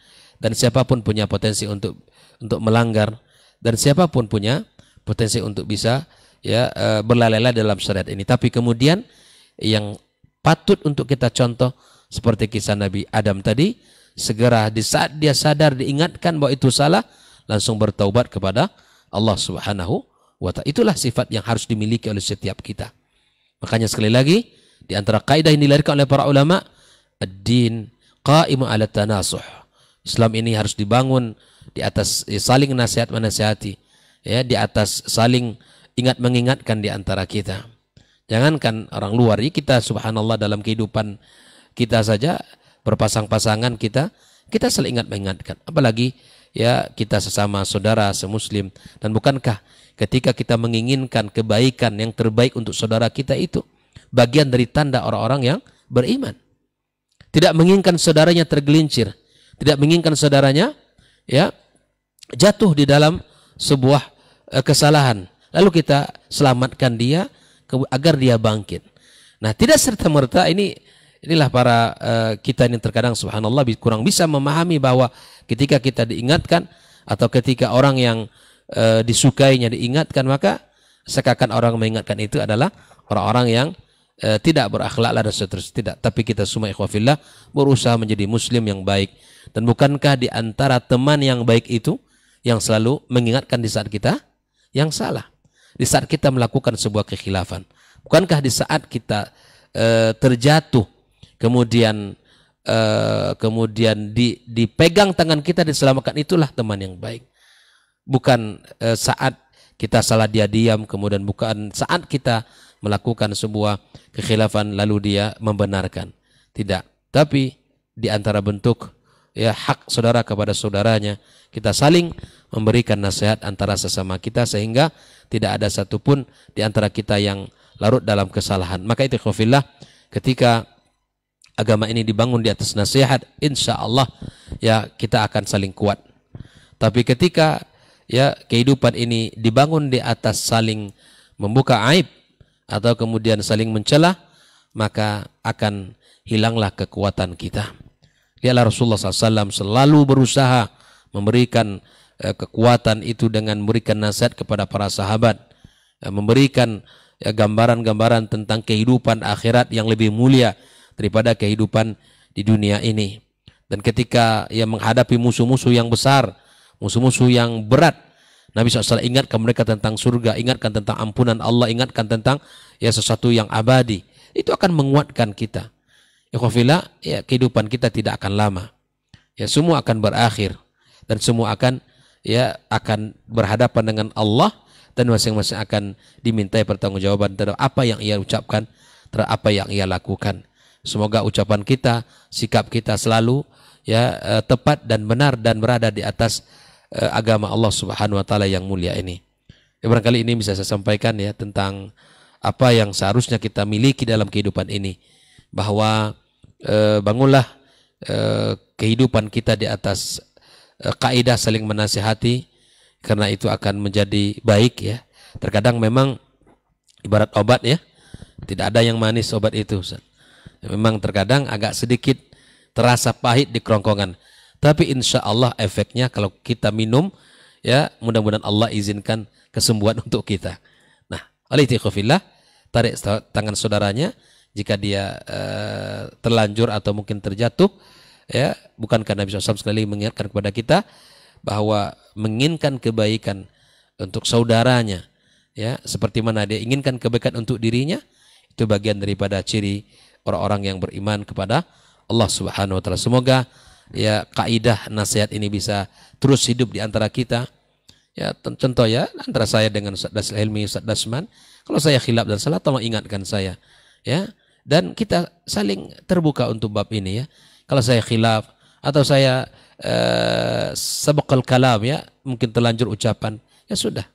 dan siapapun punya potensi untuk melanggar, dan siapapun punya potensi untuk bisa berlalai dalam syariat ini. Tapi kemudian yang patut untuk kita contoh seperti kisah Nabi Adam tadi, segera di saat dia sadar, diingatkan bahwa itu salah, langsung bertaubat kepada Allah Subhanahu wa ta'ala. Itulah sifat yang harus dimiliki oleh setiap kita. Makanya sekali lagi, di antara kaidah yang dilahirkan oleh para ulama, ad-din qa'imun 'ala tanasuh. Islam ini harus dibangun di atas saling nasihat menasihati, ya, di atas saling ingat mengingatkan di antara kita. Jangankan orang luar, ya, kita subhanallah dalam kehidupan kita saja berpasang-pasangan kita saling ingat mengingatkan. Apalagi ya kita sesama saudara semuslim. Dan bukankah ketika kita menginginkan kebaikan yang terbaik untuk saudara kita, itu bagian dari tanda orang-orang yang beriman. Tidak menginginkan saudaranya tergelincir, tidak menginginkan saudaranya ya jatuh di dalam sebuah kesalahan, lalu kita selamatkan dia agar dia bangkit. Nah, tidak serta-merta inilah para kita ini terkadang subhanallah kurang bisa memahami bahwa ketika kita diingatkan atau ketika orang yang disukainya diingatkan, maka seakan orang mengingatkan itu adalah orang-orang yang tidak berakhlak dan seterusnya. Tidak. Tapi kita semua ikhwafillah berusaha menjadi muslim yang baik. Dan bukankah di antara teman yang baik itu yang selalu mengingatkan di saat kita yang salah, di saat kita melakukan sebuah kekhilafan? Bukankah di saat kita terjatuh, kemudian dipegang tangan kita, diselamatkan, itulah teman yang baik. Bukan saat kita salah dia diam, kemudian bukan saat kita melakukan sebuah kekhilafan lalu dia membenarkan. Tidak. Tapi di antara bentuk ya hak saudara kepada saudaranya, kita saling memberikan nasihat antara sesama kita sehingga tidak ada satupun di antara kita yang larut dalam kesalahan. Maka itu khofillah, ketika agama ini dibangun di atas nasihat, insya Allah ya kita akan saling kuat. Tapi ketika ya kehidupan ini dibangun di atas saling membuka aib atau kemudian saling mencela, maka akan hilanglah kekuatan kita. Lihatlah Rasulullah SAW selalu berusaha memberikan kekuatan itu dengan memberikan nasihat kepada para sahabat, memberikan gambaran-gambaran tentang kehidupan akhirat yang lebih mulia daripada kehidupan di dunia ini. Dan ketika ia menghadapi musuh-musuh yang besar, musuh-musuh yang berat, Nabi SAW ingatkan mereka tentang surga, ingatkan tentang ampunan Allah, ingatkan tentang ya sesuatu yang abadi. Itu akan menguatkan kita. Ikhwafillah, ya kehidupan kita tidak akan lama. Ya semua akan berakhir dan semua akan berhadapan dengan Allah, dan masing-masing akan dimintai pertanggungjawaban terhadap apa yang ia ucapkan, terhadap apa yang ia lakukan. Semoga ucapan kita, sikap kita selalu tepat dan benar dan berada di atas agama Allah Subhanahu wa taala yang mulia ini. Ya, barangkali ini bisa saya sampaikan ya tentang apa yang seharusnya kita miliki dalam kehidupan ini, bahwa bangunlah kehidupan kita di atas kaidah saling menasihati, karena itu akan menjadi baik ya. Terkadang memang ibarat obat ya, tidak ada yang manis obat itu. Memang terkadang agak sedikit terasa pahit di kerongkongan. Tapi insya Allah efeknya kalau kita minum, ya mudah-mudahan Allah izinkan kesembuhan untuk kita. Nah, oleh itu khufillah, tarik tangan saudaranya jika dia terlanjur atau mungkin terjatuh. Ya, bukankah Nabi SAW sekali mengingatkan kepada kita bahwa menginginkan kebaikan untuk saudaranya, ya seperti mana dia inginkan kebaikan untuk dirinya, itu bagian daripada ciri orang-orang yang beriman kepada Allah Subhanahu wa taala. Semoga ya kaidah nasihat ini bisa terus hidup di antara kita. Ya contoh ya antara saya dengan Ustaz Dasl Hilmi, Ustaz Dasman, kalau saya khilaf dan salah tolong ingatkan saya. Ya, dan kita saling terbuka untuk bab ini ya. Kalau saya khilaf atau saya sabaqal kalam ya, mungkin terlanjur ucapan, ya sudah.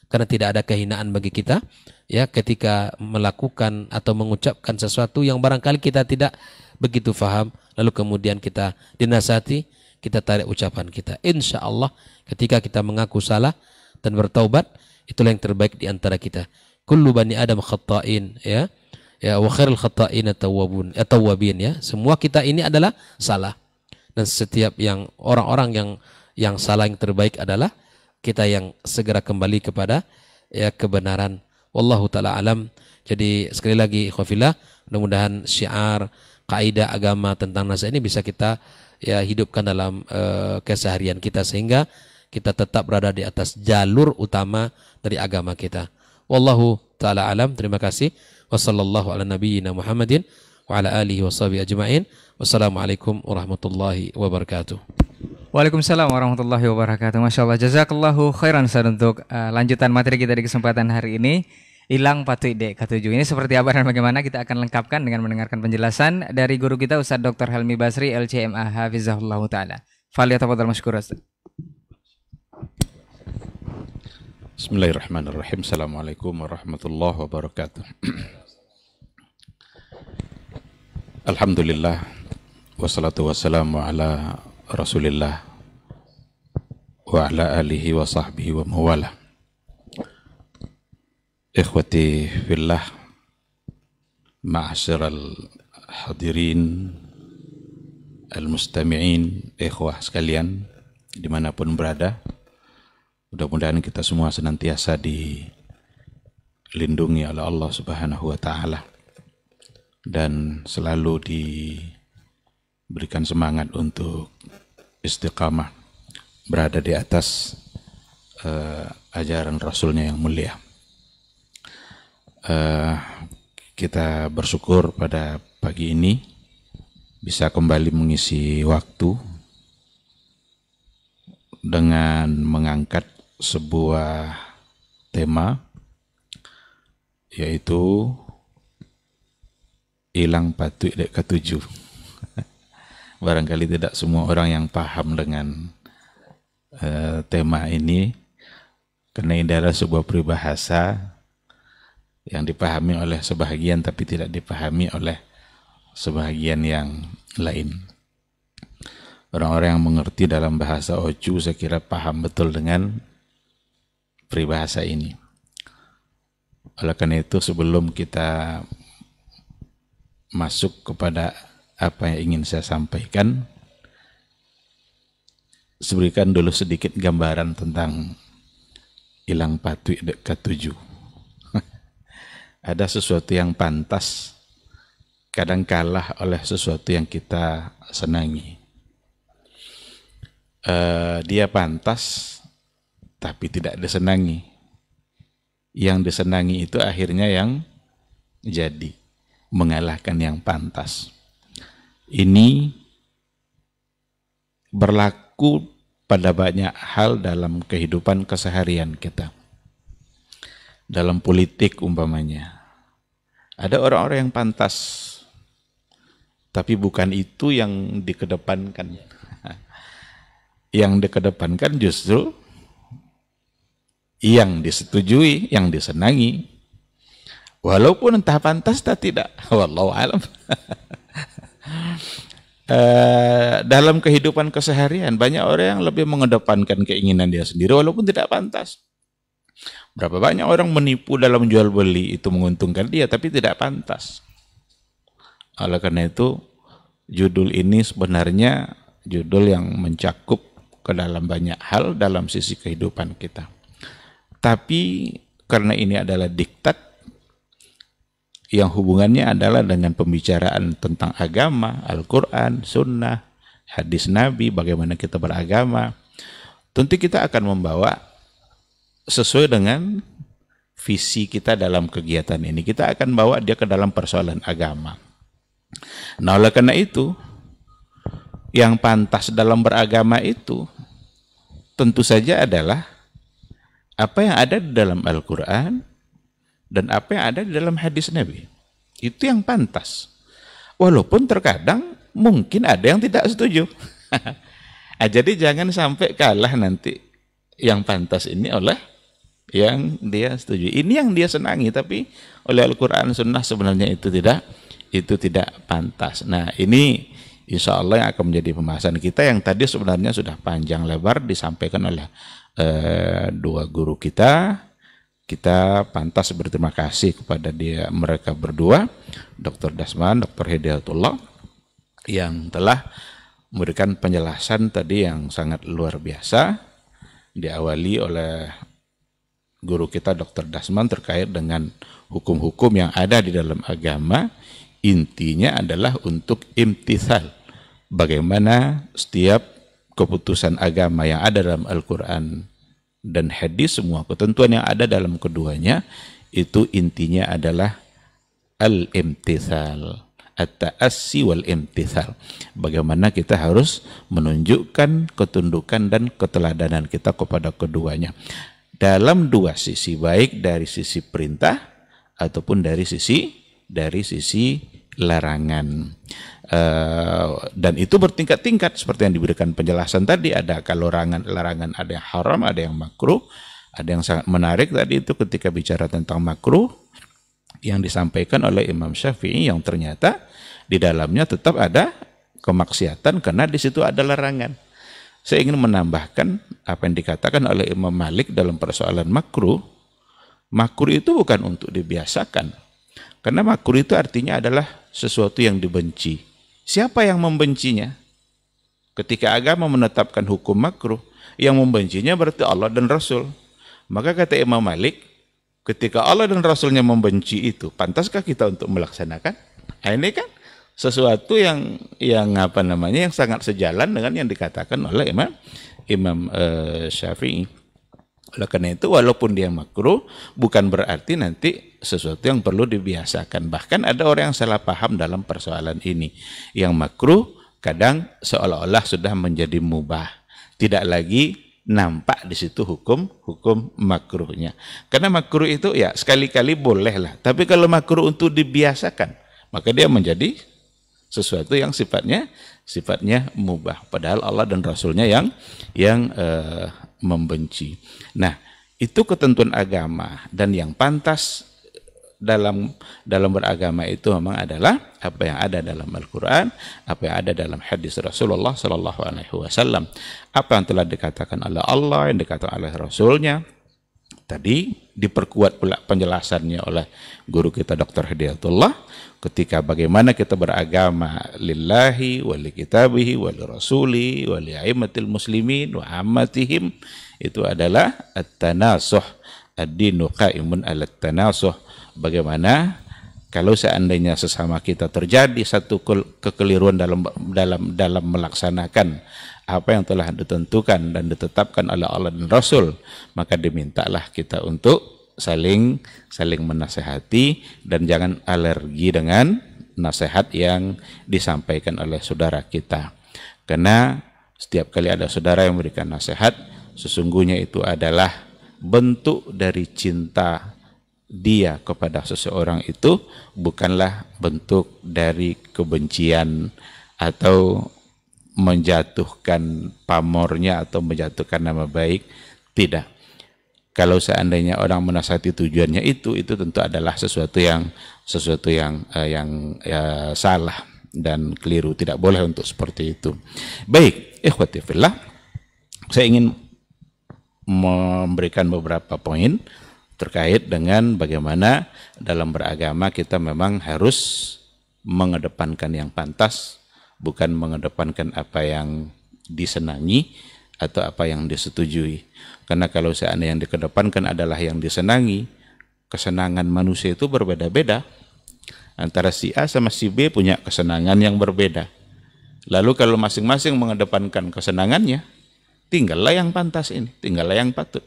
Karena tidak ada kehinaan bagi kita ya ketika melakukan atau mengucapkan sesuatu yang barangkali kita tidak begitu faham, lalu kemudian kita dinasihati, kita tarik ucapan kita. Insya Allah ketika kita mengaku salah dan bertaubat, itulah yang terbaik di antara kita. Kullu bani Adam khata'in ya. Ya, wa khairul khata'in at-tawwabin, ya. Semua kita ini adalah salah. Dan setiap yang orang-orang yang salah yang terbaik adalah kita yang segera kembali kepada ya kebenaran. Wallahu taala alam. Jadi sekali lagi ikhwafillah, mudah-mudahan syiar kaidah agama tentang nasihat ini bisa kita ya hidupkan dalam keseharian kita sehingga kita tetap berada di atas jalur utama dari agama kita. Wallahu taala alam. Terima kasih. Wassallallahu ala nabiyyina Muhammadin wa ala alihi washabihi ajma'in. Wassalamualaikum warahmatullahi wabarakatuh. Waalaikumsalam warahmatullahi wabarakatuh. Masya Allah, jazakallahu khairan Ustaz untuk lanjutan materi kita di kesempatan hari ini. Ilang patuh dek ketujuh. Ini seperti apa dan bagaimana kita akan lengkapkan dengan mendengarkan penjelasan dari guru kita Ustaz Dr. Helmi Basri LCMA Hafizahullah Ta'ala. Falyatafadhal mashkur Ustaz. Bismillahirrahmanirrahim. Assalamualaikum warahmatullahi wabarakatuh. Alhamdulillah, wassalatu wassalamu ala Rasulillah wa ala alihi wa sahbihi wa mawalah. Ikhwati fillah, ma'asyiral hadirin, al-mustami'in, ikhwah sekalian dimanapun berada, mudah-mudahan kita semua senantiasa dilindungi oleh Allah Subhanahu wa Ta'ala dan selalu diberikan semangat untuk istiqamah berada di atas ajaran Rasulnya yang mulia. Kita bersyukur pada pagi ini bisa kembali mengisi waktu dengan mengangkat sebuah tema, yaitu ilang patuh dek ketujuh. Barangkali tidak semua orang yang paham dengan tema ini, karena ini adalah sebuah peribahasa yang dipahami oleh sebahagian tapi tidak dipahami oleh sebahagian yang lain. Orang-orang yang mengerti dalam bahasa Oju saya kira paham betul dengan peribahasa ini. Oleh karena itu, sebelum kita masuk kepada apa yang ingin saya sampaikan, berikan dulu sedikit gambaran tentang ilang patuh ketujuh. Ada sesuatu yang pantas kadang kalah oleh sesuatu yang kita senangi. Dia pantas tapi tidak disenangi. Yang disenangi itu akhirnya yang jadi mengalahkan yang pantas. Ini berlaku pada banyak hal dalam kehidupan keseharian kita. Dalam politik umpamanya, ada orang-orang yang pantas, tapi bukan itu yang dikedepankan. Yang dikedepankan justru yang disetujui, yang disenangi, walaupun entah pantas atau tidak. Wallahu a'lam. Dalam kehidupan keseharian banyak orang yang lebih mengedepankan keinginan dia sendiri walaupun tidak pantas. Berapa banyak orang menipu dalam jual beli, itu menguntungkan dia tapi tidak pantas. Oleh karena itu, judul ini sebenarnya judul yang mencakup ke dalam banyak hal dalam sisi kehidupan kita. Tapi karena ini adalah diktat yang hubungannya adalah dengan pembicaraan tentang agama, Al-Quran, Sunnah, hadis Nabi, bagaimana kita beragama, tentu kita akan membawa sesuai dengan visi kita dalam kegiatan ini. Kita akan bawa dia ke dalam persoalan agama. Nah, oleh karena itu, yang pantas dalam beragama itu tentu saja adalah apa yang ada di dalam Al-Quran dan apa yang ada di dalam hadis Nabi. Itu yang pantas. Walaupun terkadang mungkin ada yang tidak setuju. Jadi jangan sampai kalah nanti yang pantas ini oleh yang dia setuju. Ini yang dia senangi, tapi oleh Al-Quran Sunnah sebenarnya itu tidak pantas. Nah, ini insya Allah yang akan menjadi pembahasan kita yang tadi sebenarnya sudah panjang lebar disampaikan oleh dua guru kita, kita pantas berterima kasih kepada mereka berdua, Dr. Dasman, Dr. Hidayatullah, yang telah memberikan penjelasan tadi yang sangat luar biasa, diawali oleh guru kita Dr. Dasman terkait dengan hukum-hukum yang ada di dalam agama. Intinya adalah untuk imtithal, bagaimana setiap keputusan agama yang ada dalam Al-Quran dan hadis, semua ketentuan yang ada dalam keduanya, itu intinya adalah al-imtithal, at-ta'assi wal-imtithal. Bagaimana kita harus menunjukkan ketundukan dan keteladanan kita kepada keduanya. Dalam dua sisi, baik dari sisi perintah ataupun dari sisi larangan. Dan itu bertingkat-tingkat seperti yang diberikan penjelasan tadi. Ada kalau larangan ada yang haram, ada yang makruh. Ada yang sangat menarik tadi itu ketika bicara tentang makruh yang disampaikan oleh Imam Syafi'i, yang ternyata di dalamnya tetap ada kemaksiatan karena di situ ada larangan. Saya ingin menambahkan apa yang dikatakan oleh Imam Malik dalam persoalan makruh. Makruh itu bukan untuk dibiasakan, karena makruh itu artinya adalah sesuatu yang dibenci. Siapa yang membencinya? Ketika agama menetapkan hukum makruh, yang membencinya berarti Allah dan Rasul. Maka kata Imam Malik, ketika Allah dan Rasulnya membenci itu, pantaskah kita untuk melaksanakan? Nah, ini kan sesuatu yang sangat sejalan dengan yang dikatakan oleh Imam Syafi'i. Oleh karena itu, walaupun dia makruh, bukan berarti nanti sesuatu yang perlu dibiasakan. Bahkan ada orang yang salah paham dalam persoalan ini. Yang makruh kadang seolah-olah sudah menjadi mubah. Tidak lagi nampak di situ hukum makruhnya. Karena makruh itu ya sekali-kali boleh lah. Tapi kalau makruh untuk dibiasakan, maka dia menjadi sesuatu yang sifatnya mubah. Padahal Allah dan Rasulnya yang membenci. Nah, itu ketentuan agama, dan yang pantas dalam beragama itu memang adalah apa yang ada dalam Al-Quran, apa yang ada dalam hadis Rasulullah Sallallahu Alaihi Wasallam, apa yang telah dikatakan oleh Allah, yang dikatakan oleh Rasulnya. Tadi diperkuat pula penjelasannya oleh guru kita Dr. Hidayatullah ketika bagaimana kita beragama lillahi wa li kitabihi wa li rasuli wa li a'immatil muslimin wa ammatihim, itu adalah at-tanasuh, ad-dinu qa'imun ala at-tanasuh. Bagaimana kalau seandainya sesama kita terjadi satu kekeliruan dalam melaksanakan apa yang telah ditentukan dan ditetapkan oleh Allah dan Rasul, maka dimintalah kita untuk saling menasehati dan jangan alergi dengan nasihat yang disampaikan oleh saudara kita. Karena setiap kali ada saudara yang memberikan nasihat, sesungguhnya itu adalah bentuk dari cinta dia kepada seseorang, itu bukanlah bentuk dari kebencian atau menjatuhkan pamornya atau menjatuhkan nama baik. Tidak. Kalau seandainya orang menasihati tujuannya itu tentu adalah sesuatu yang salah dan keliru. Tidak boleh untuk seperti itu. Baik, ikhwati fillah, saya ingin memberikan beberapa poin terkait dengan bagaimana dalam beragama kita memang harus mengedepankan yang pantas, bukan mengedepankan apa yang disenangi atau apa yang disetujui. Karena kalau seandainya yang dikedepankan adalah yang disenangi, kesenangan manusia itu berbeda-beda. Antara si A sama si B punya kesenangan yang berbeda. Lalu kalau masing-masing mengedepankan kesenangannya, tinggallah yang pantas ini, tinggallah yang patut.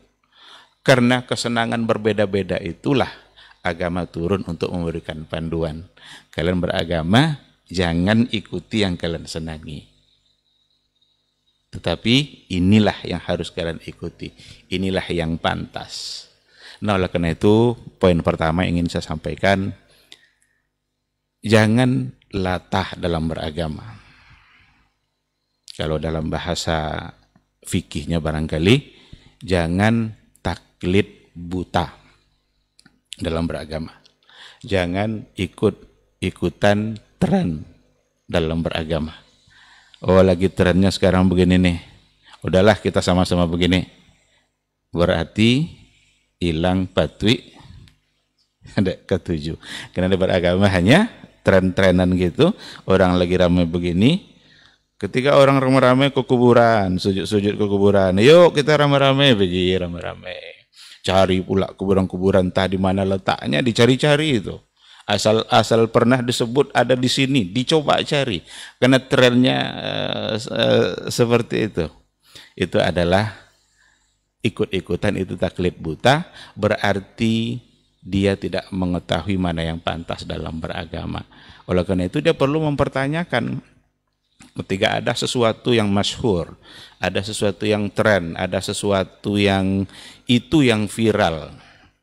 Karena kesenangan berbeda-beda itulah agama turun untuk memberikan panduan. Kalian beragama, jangan ikuti yang kalian senangi. Tetapi inilah yang harus kalian ikuti. Inilah yang pantas. Nah, oleh karena itu, poin pertama ingin saya sampaikan, jangan latah dalam beragama. Kalau dalam bahasa fikihnya barangkali, jangan taklid buta dalam beragama. Jangan ikut-ikutan tren dalam beragama. Oh, lagi trennya sekarang begini nih, udahlah kita sama-sama begini. Berarti hilang patwi ada ketujuh. Karena beragama hanya tren-trenan gitu, orang lagi ramai begini, ketika orang ramai-ramai ke kuburan, sujud-sujud ke kuburan, yuk kita ramai-ramai pergi ramai-ramai. Cari pula kuburan-kuburan entah di mana letaknya, dicari-cari itu. Asal pernah disebut ada di sini, dicoba cari. Karena trennya seperti itu. Itu adalah ikut-ikutan, itu taklid buta, berarti dia tidak mengetahui mana yang pantas dalam beragama. Oleh karena itu dia perlu mempertanyakan. Ketika ada sesuatu yang masyhur, ada sesuatu yang tren, ada sesuatu yang itu yang viral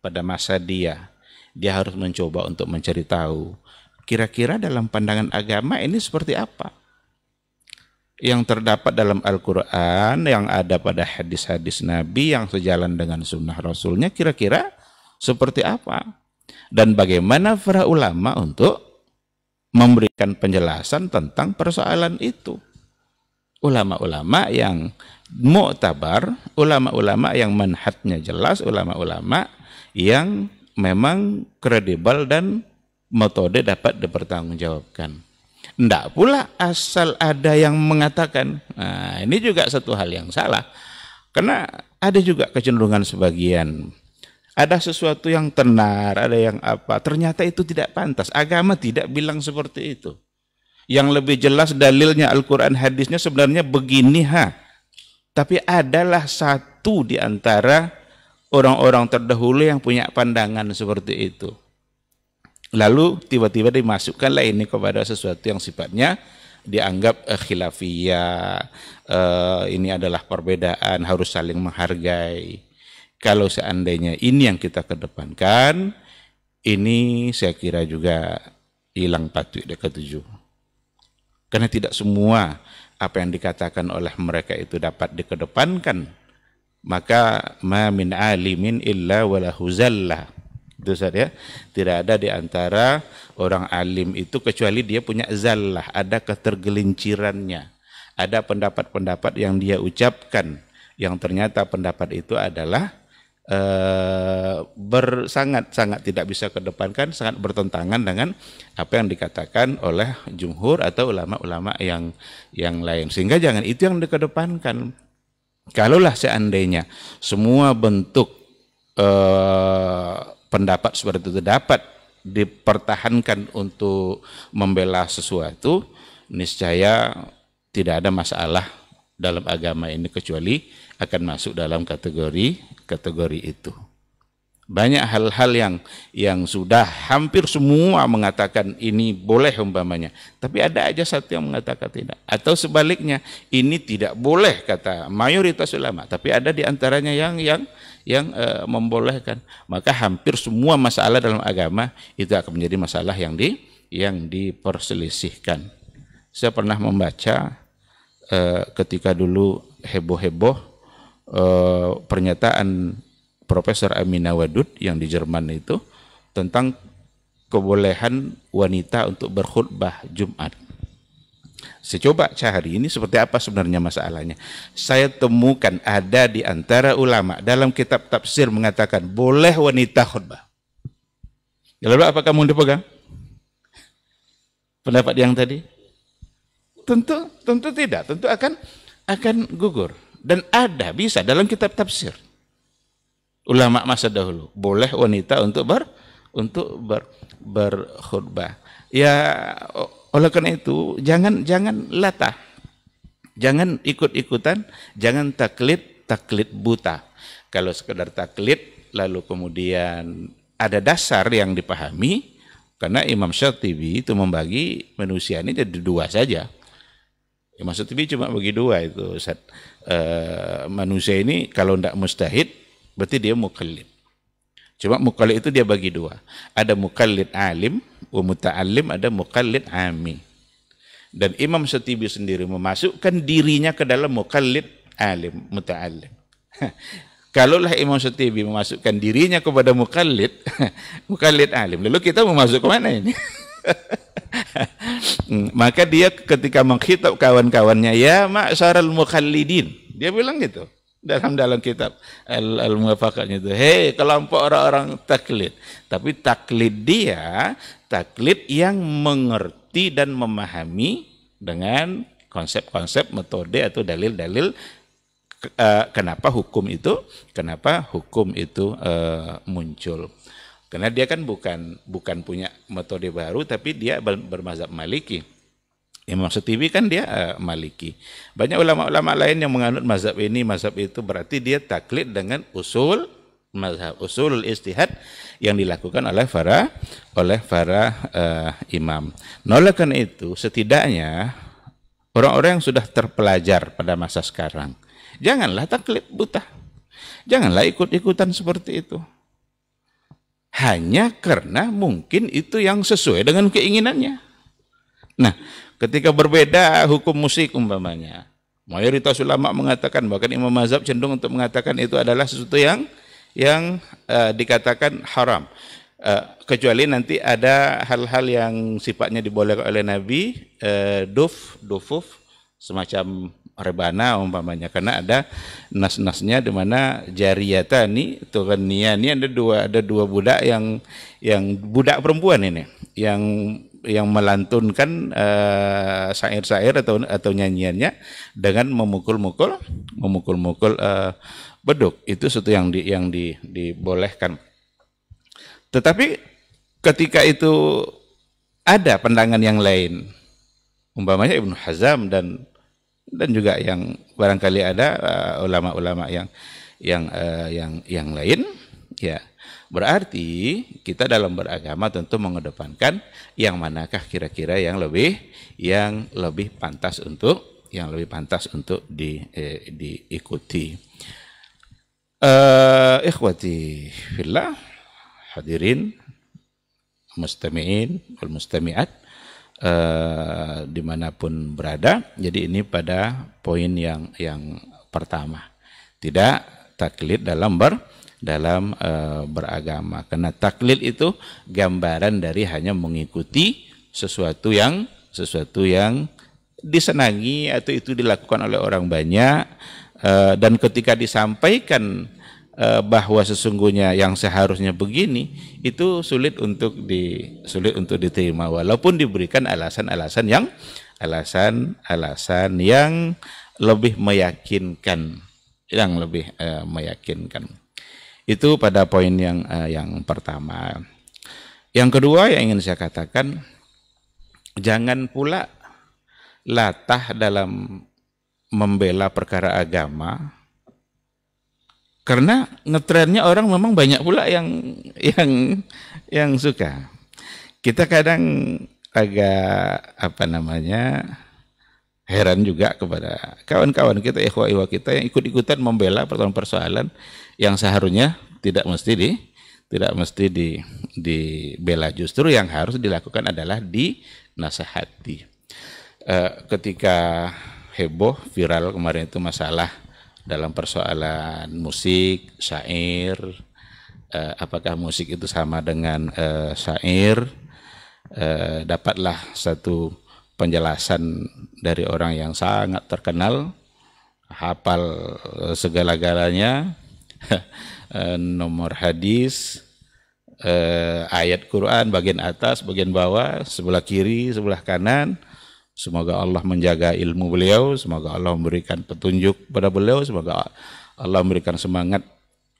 pada masa dia harus mencoba untuk mencari tahu kira-kira dalam pandangan agama ini seperti apa yang terdapat dalam Al-Quran, yang ada pada hadis-hadis Nabi yang sejalan dengan sunnah Rasulnya, kira-kira seperti apa, dan bagaimana para ulama untuk memberikan penjelasan tentang persoalan itu. Ulama-ulama yang mu'tabar, ulama-ulama yang manhajnya jelas, ulama-ulama yang memang kredibel dan metode dapat dipertanggungjawabkan. Tidak pula asal ada yang mengatakan. Nah, ini juga satu hal yang salah. Karena ada juga kecenderungan sebagian. Ada sesuatu yang tenar, ada yang apa. Ternyata itu tidak pantas. Agama tidak bilang seperti itu. Yang lebih jelas dalilnya Al-Quran, hadisnya sebenarnya begini. Tapi adalah satu di antara orang-orang terdahulu yang punya pandangan seperti itu. Lalu tiba-tiba dimasukkanlah ini kepada sesuatu yang sifatnya dianggap khilafiyah. Ini adalah perbedaan, harus saling menghargai. Kalau seandainya ini yang kita kedepankan, ini saya kira juga hilang patut ketujuh. Karena tidak semua apa yang dikatakan oleh mereka itu dapat dikedepankan. Maka ma min alimin illa walahu zallah. Itu saja. Tidak ada di antara orang alim itu kecuali dia punya zallah, ada ketergelincirannya. Ada pendapat-pendapat yang dia ucapkan yang ternyata pendapat itu adalah sangat tidak bisa kedepankan, sangat bertentangan dengan apa yang dikatakan oleh jumhur atau ulama-ulama yang lain. Sehingga jangan itu yang dikedepankan. Kalaulah seandainya semua bentuk pendapat seperti itu dapat dipertahankan untuk membela sesuatu, niscaya tidak ada masalah dalam agama ini kecuali akan masuk dalam kategori itu. Banyak hal-hal yang sudah hampir semua mengatakan ini boleh umpamanya, tapi ada aja satu yang mengatakan tidak. Atau sebaliknya, ini tidak boleh kata mayoritas ulama, tapi ada di antaranya yang membolehkan. Maka hampir semua masalah dalam agama itu akan menjadi masalah yang diperselisihkan. Saya pernah membaca ketika dulu heboh-heboh pernyataan Profesor Aminah Wadud yang di Jerman itu tentang kebolehan wanita untuk berkhutbah Jumat. Saya coba cari ini seperti apa sebenarnya masalahnya. Saya temukan ada di antara ulama dalam kitab tafsir mengatakan boleh wanita khutbah. Lalu apa kamu dipegang? Pendapat yang tadi? Tentu tidak, tentu akan gugur. Dan ada bisa dalam kitab tafsir. Ulama masa dahulu boleh wanita untuk berkhutbah. Ya, oleh karena itu jangan latah. Jangan ikut-ikutan, jangan taklid buta. Kalau sekedar taklid lalu kemudian ada dasar yang dipahami, karena Imam Syatibi itu membagi manusia ini jadi dua saja. Imam Syatibi cuma bagi dua itu. Manusia ini kalau tidak mustahid berarti dia mukallid. Cuma mukallid itu dia bagi dua. Ada mukallid alim, wa muta'allim, ada mukallid ami. Dan Imam Syatibi sendiri memasukkan dirinya ke dalam mukallid alim, muta'allim. Kalaulah Imam Syatibi memasukkan dirinya kepada mukallid alim, lalu kita mau masuk ke mana ini? Maka dia ketika mengkhitab kawan-kawannya, ya ma'syaral mukhallidin, dia bilang gitu. dalam kitab Al-Muwafaqahnya itu. Hei, kelompok orang-orang taklid. Tapi taklid dia, taklid yang mengerti dan memahami dengan konsep-konsep, metode atau dalil-dalil kenapa hukum itu muncul. Karena dia kan bukan punya metode baru, tapi dia bermazhab Maliki. Imam Syatibi kan dia Maliki. Banyak ulama-ulama lain yang menganut mazhab ini, mazhab itu, berarti dia taklid dengan usulul istihad yang dilakukan oleh para imam. Nah, oleh karena itu, setidaknya orang-orang yang sudah terpelajar pada masa sekarang, janganlah taklid buta. Janganlah ikut-ikutan seperti itu. Hanya karena mungkin itu yang sesuai dengan keinginannya. Nah, ketika berbeda hukum musik umpamanya, mayoritas ulama mengatakan, bahkan Imam Mazhab cenderung untuk mengatakan itu adalah sesuatu yang dikatakan haram. Kecuali nanti ada hal-hal yang sifatnya dibolehkan oleh Nabi, dufuf, semacam rebana umpamanya, karena ada nas-nasnya di mana jariyatani tughanniyani, ada dua budak yang budak perempuan ini yang melantunkan syair-syair atau nyanyiannya dengan memukul-mukul beduk. Itu sesuatu yang dibolehkan. Tetapi ketika itu ada pandangan yang lain, umpamanya Ibnu Hazm dan juga yang barangkali ada ulama-ulama yang lain, ya berarti kita dalam beragama tentu mengedepankan yang manakah kira-kira yang lebih pantas untuk diikuti. Ikhwati fillah, hadirin mustami'in wal mustami'at, dimanapun berada. Jadi ini pada poin yang pertama, tidak taklid dalam beragama, karena taklid itu gambaran dari hanya mengikuti sesuatu yang disenangi atau itu dilakukan oleh orang banyak, dan ketika disampaikan bahwa sesungguhnya yang seharusnya begini, itu sulit untuk diterima walaupun diberikan alasan-alasan yang lebih meyakinkan, Itu pada poin yang pertama. Yang kedua yang ingin saya katakan, jangan pula latah dalam membela perkara agama, karena ngetrennya orang memang banyak pula yang suka. Kita kadang agak heran juga kepada kawan-kawan kita, ikhwah-ikhwah kita yang ikut-ikutan membela persoalan yang seharusnya tidak mesti dibela. Justru yang harus dilakukan adalah dinasehati. Ketika heboh viral kemarin itu masalah dalam persoalan musik, syair, apakah musik itu sama dengan syair, dapatlah satu penjelasan dari orang yang sangat terkenal, hafal segala-galanya, nomor hadis, ayat Quran, bagian atas, bagian bawah, sebelah kiri, sebelah kanan. Semoga Allah menjaga ilmu beliau, semoga Allah memberikan petunjuk pada beliau, semoga Allah memberikan semangat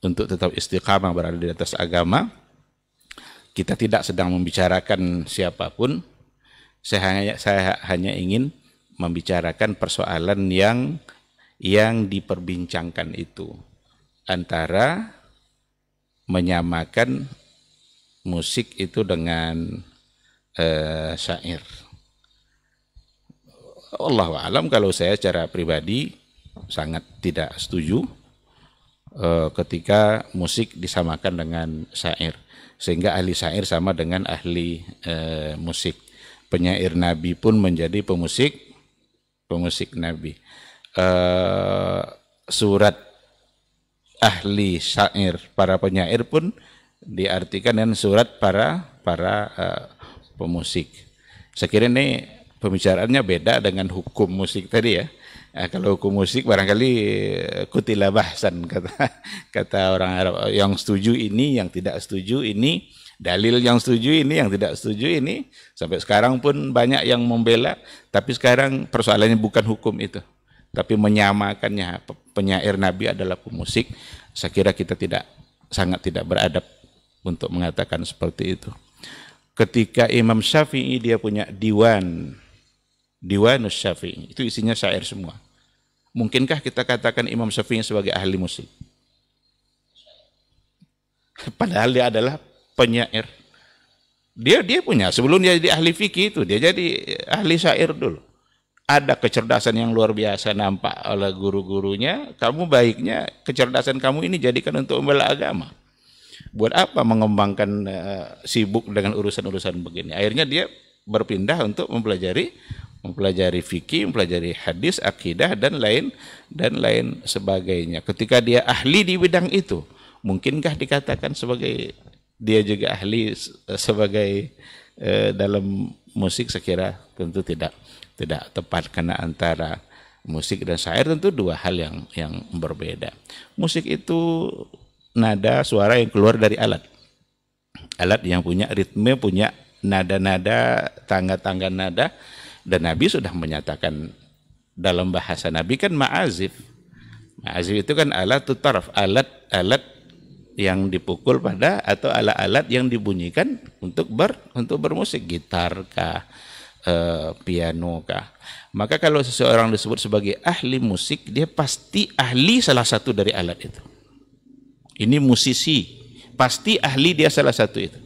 untuk tetap istiqamah berada di atas agama. Kita tidak sedang membicarakan siapapun, saya hanya ingin membicarakan persoalan yang diperbincangkan itu, antara menyamakan musik itu dengan syair. Allahu a'lam, kalau saya secara pribadi sangat tidak setuju ketika musik disamakan dengan syair, sehingga ahli syair sama dengan ahli musik. Penyair Nabi pun menjadi pemusik Nabi. Surat ahli syair, para penyair pun diartikan dengan surat para pemusik. Saya kira ini pembicaraannya beda dengan hukum musik tadi ya. Nah, kalau hukum musik barangkali kutila bahsan kata orang Arab, yang setuju ini, yang tidak setuju ini, dalil yang setuju ini, yang tidak setuju ini. Sampai sekarang pun banyak yang membela, tapi sekarang persoalannya bukan hukum itu, tapi menyamakannya. Penyair Nabi adalah pemusik. Saya kira kita sangat tidak beradab untuk mengatakan seperti itu. Ketika Imam Syafi'i dia punya Diwanus Syafi'i, itu isinya syair semua. Mungkinkah kita katakan Imam Syafi'i sebagai ahli musik? Padahal dia adalah penyair. Dia punya, sebelum dia jadi ahli fikih itu, dia jadi ahli syair dulu. Ada kecerdasan yang luar biasa nampak oleh guru-gurunya. Kamu baiknya kecerdasan kamu ini jadikan untuk membela agama. Buat apa mengembangkan sibuk dengan urusan-urusan begini? Akhirnya dia berpindah untuk mempelajari fikih, mempelajari hadis, akidah dan lain sebagainya. Ketika dia ahli di bidang itu, mungkinkah dikatakan sebagai dia juga ahli sebagai dalam musik? Saya kira tentu tidak tepat, karena antara musik dan syair tentu dua hal yang berbeda. Musik itu nada suara yang keluar dari alat yang punya ritme, punya nada-nada, tangga-tangga nada. Dan Nabi sudah menyatakan dalam bahasa Nabi kan ma'azif itu kan alat taraf, alat yang dipukul pada, atau alat-alat yang dibunyikan untuk bermusik, gitar kah, piano kah. Maka kalau seseorang disebut sebagai ahli musik, dia pasti ahli salah satu dari alat itu. Ini musisi, pasti ahli dia salah satu itu.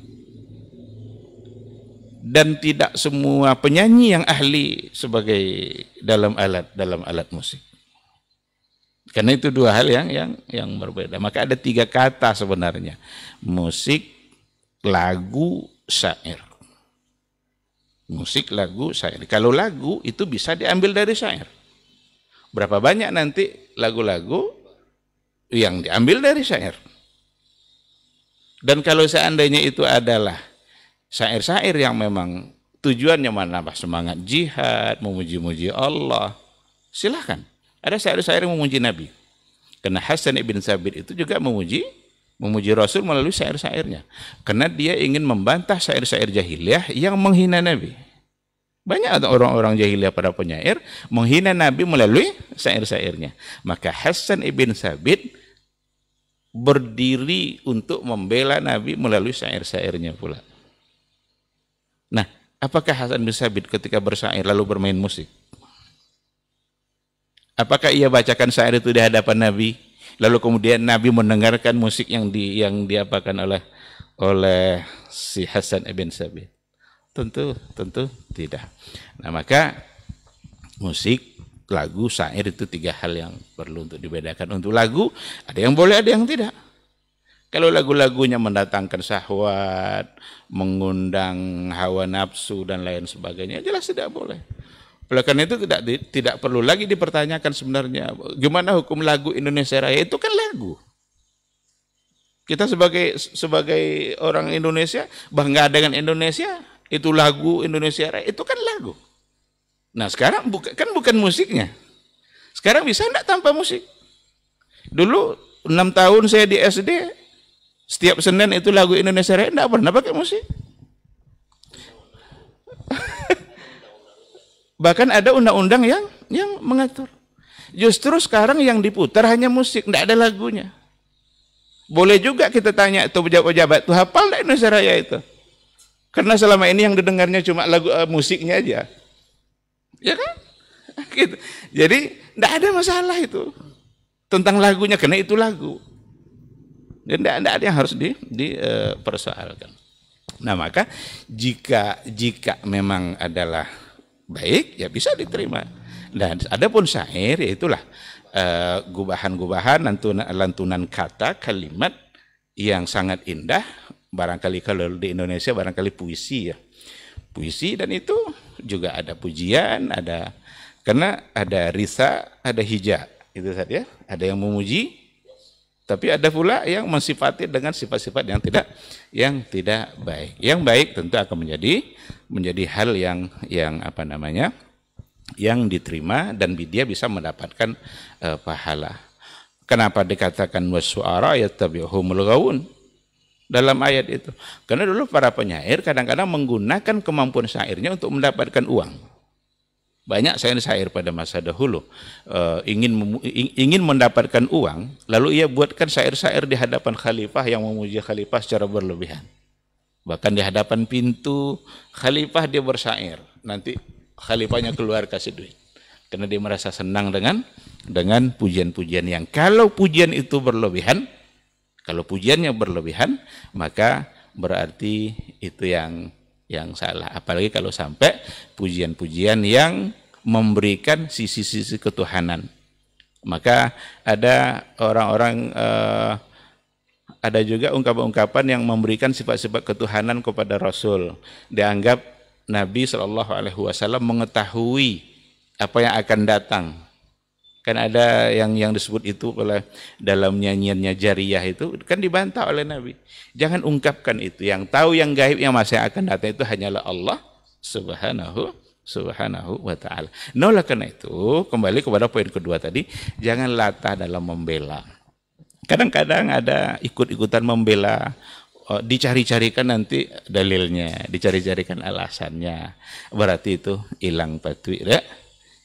Dan tidak semua penyanyi yang ahli sebagai dalam alat musik. Karena itu dua hal yang berbeda. Maka ada tiga kata sebenarnya: musik, lagu, syair. Musik, lagu, syair. Kalau lagu itu bisa diambil dari syair. Berapa banyak nanti lagu-lagu yang diambil dari syair. Dan kalau seandainya itu adalah syair-syair yang memang tujuannya mana, semangat jihad, memuji-muji Allah, silahkan. Ada syair-syair yang memuji Nabi. Karena Hasan ibn Thabit itu juga memuji Rasul melalui syair-syairnya. Karena dia ingin membantah syair-syair jahiliyah yang menghina Nabi. Banyak orang-orang jahiliyah para penyair menghina Nabi melalui syair-syairnya. Maka Hasan ibn Thabit berdiri untuk membela Nabi melalui syair-syairnya pula. Nah, apakah Hasan bin Thabit ketika bersyair lalu bermain musik? Apakah ia bacakan syair itu di hadapan Nabi, lalu kemudian Nabi mendengarkan musik yang diapakan oleh si Hasan bin Thabit? Tentu tidak. Nah, maka musik, lagu, syair itu tiga hal yang perlu untuk dibedakan. Untuk lagu ada yang boleh, ada yang tidak. Kalau lagu-lagunya mendatangkan syahwat, mengundang hawa nafsu dan lain sebagainya, jelas tidak boleh. Oleh karena itu tidak perlu lagi dipertanyakan sebenarnya gimana hukum lagu Indonesia Raya. Itu kan lagu. Kita sebagai orang Indonesia bangga dengan Indonesia, itu lagu Indonesia Raya, itu kan lagu. Nah, sekarang bukan musiknya. Sekarang bisa enggak tanpa musik? Dulu 6 tahun saya di SD, setiap Senin itu lagu Indonesia Raya, enggak pernah pakai musik. Bahkan ada undang-undang yang mengatur. Justru sekarang yang diputar hanya musik, enggak ada lagunya. Boleh juga kita tanya itu pejabat-pejabat itu hafal enggak Indonesia Raya itu? Karena selama ini yang didengarnya cuma lagu musiknya aja. Ya kan? Gitu. Jadi enggak ada masalah itu tentang lagunya, karena itu lagu. Dan enggak ada yang harus dipersoalkan. Nah, maka jika memang adalah baik, ya bisa diterima. Dan adapun syair, ya itulah gubahan-gubahan, lantunan kata, kalimat yang sangat indah. Barangkali kalau di Indonesia barangkali puisi ya. Puisi, dan itu juga ada pujian, karena ada risa, ada hija. Itu saja. Ada yang memuji, Tapi ada pula yang mensifati dengan sifat-sifat yang tidak baik. Yang baik tentu akan menjadi hal yang apa namanya? Yang diterima dan dia bisa mendapatkan pahala. Kenapa dikatakan wasyu'ara yattabi'uhumul ghawun dalam ayat itu? Karena dulu para penyair kadang-kadang menggunakan kemampuan syairnya untuk mendapatkan uang. Banyak syair-syair pada masa dahulu ingin mendapatkan uang, lalu ia buatkan syair-syair di hadapan khalifah yang memuji khalifah secara berlebihan. Bahkan di hadapan pintu khalifah dia bersyair. Nanti khalifahnya keluar kasih duit. Karena dia merasa senang dengan pujian-pujian yang kalau pujian itu berlebihan, kalau pujiannya berlebihan, maka berarti itu yang salah. Apalagi kalau sampai pujian-pujian yang memberikan sisi-sisi ketuhanan. Maka ada orang-orang ada juga ungkapan-ungkapan yang memberikan sifat-sifat ketuhanan kepada Rasul. Dianggap Nabi SAW mengetahui apa yang akan datang. Kan ada yang disebut itu dalam nyanyiannya Jariyah itu kan dibantah oleh Nabi. Jangan ungkapkan itu. Yang tahu yang gaib yang masih akan datang itu hanyalah Allah subhanahu wa ta'ala. Nah, oleh karena itu kembali kepada poin kedua tadi, jangan latah dalam membela. Kadang-kadang ada ikut-ikutan membela, dicari-carikan nanti dalilnya, dicari-carikan alasannya. Berarti itu hilang patwi ya.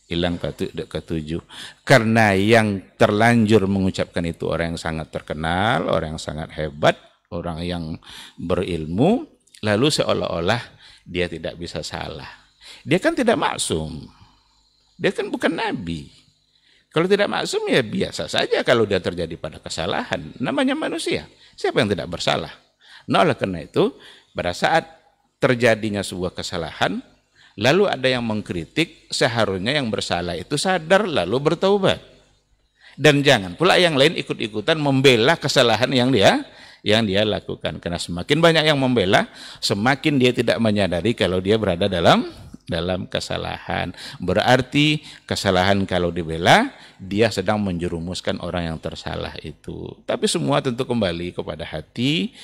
Hilang patut ketujuh. Karena yang terlanjur mengucapkan itu orang yang sangat terkenal, orang yang sangat hebat, orang yang berilmu, lalu seolah-olah dia tidak bisa salah. Dia kan tidak maksum. Dia kan bukan nabi. Kalau tidak maksum ya biasa saja kalau dia terjadi pada kesalahan. Namanya manusia. Siapa yang tidak bersalah? Nah, oleh karena itu, pada saat terjadinya sebuah kesalahan, lalu ada yang mengkritik, seharusnya yang bersalah itu sadar lalu bertaubat. Dan jangan pula yang lain ikut-ikutan membela kesalahan yang dia lakukan. Karena semakin banyak yang membela, semakin dia tidak menyadari kalau dia berada dalam kesalahan. Berarti kesalahan kalau dibela, dia sedang menjerumuskan orang yang tersalah itu. Tapi semua tentu kembali kepada hati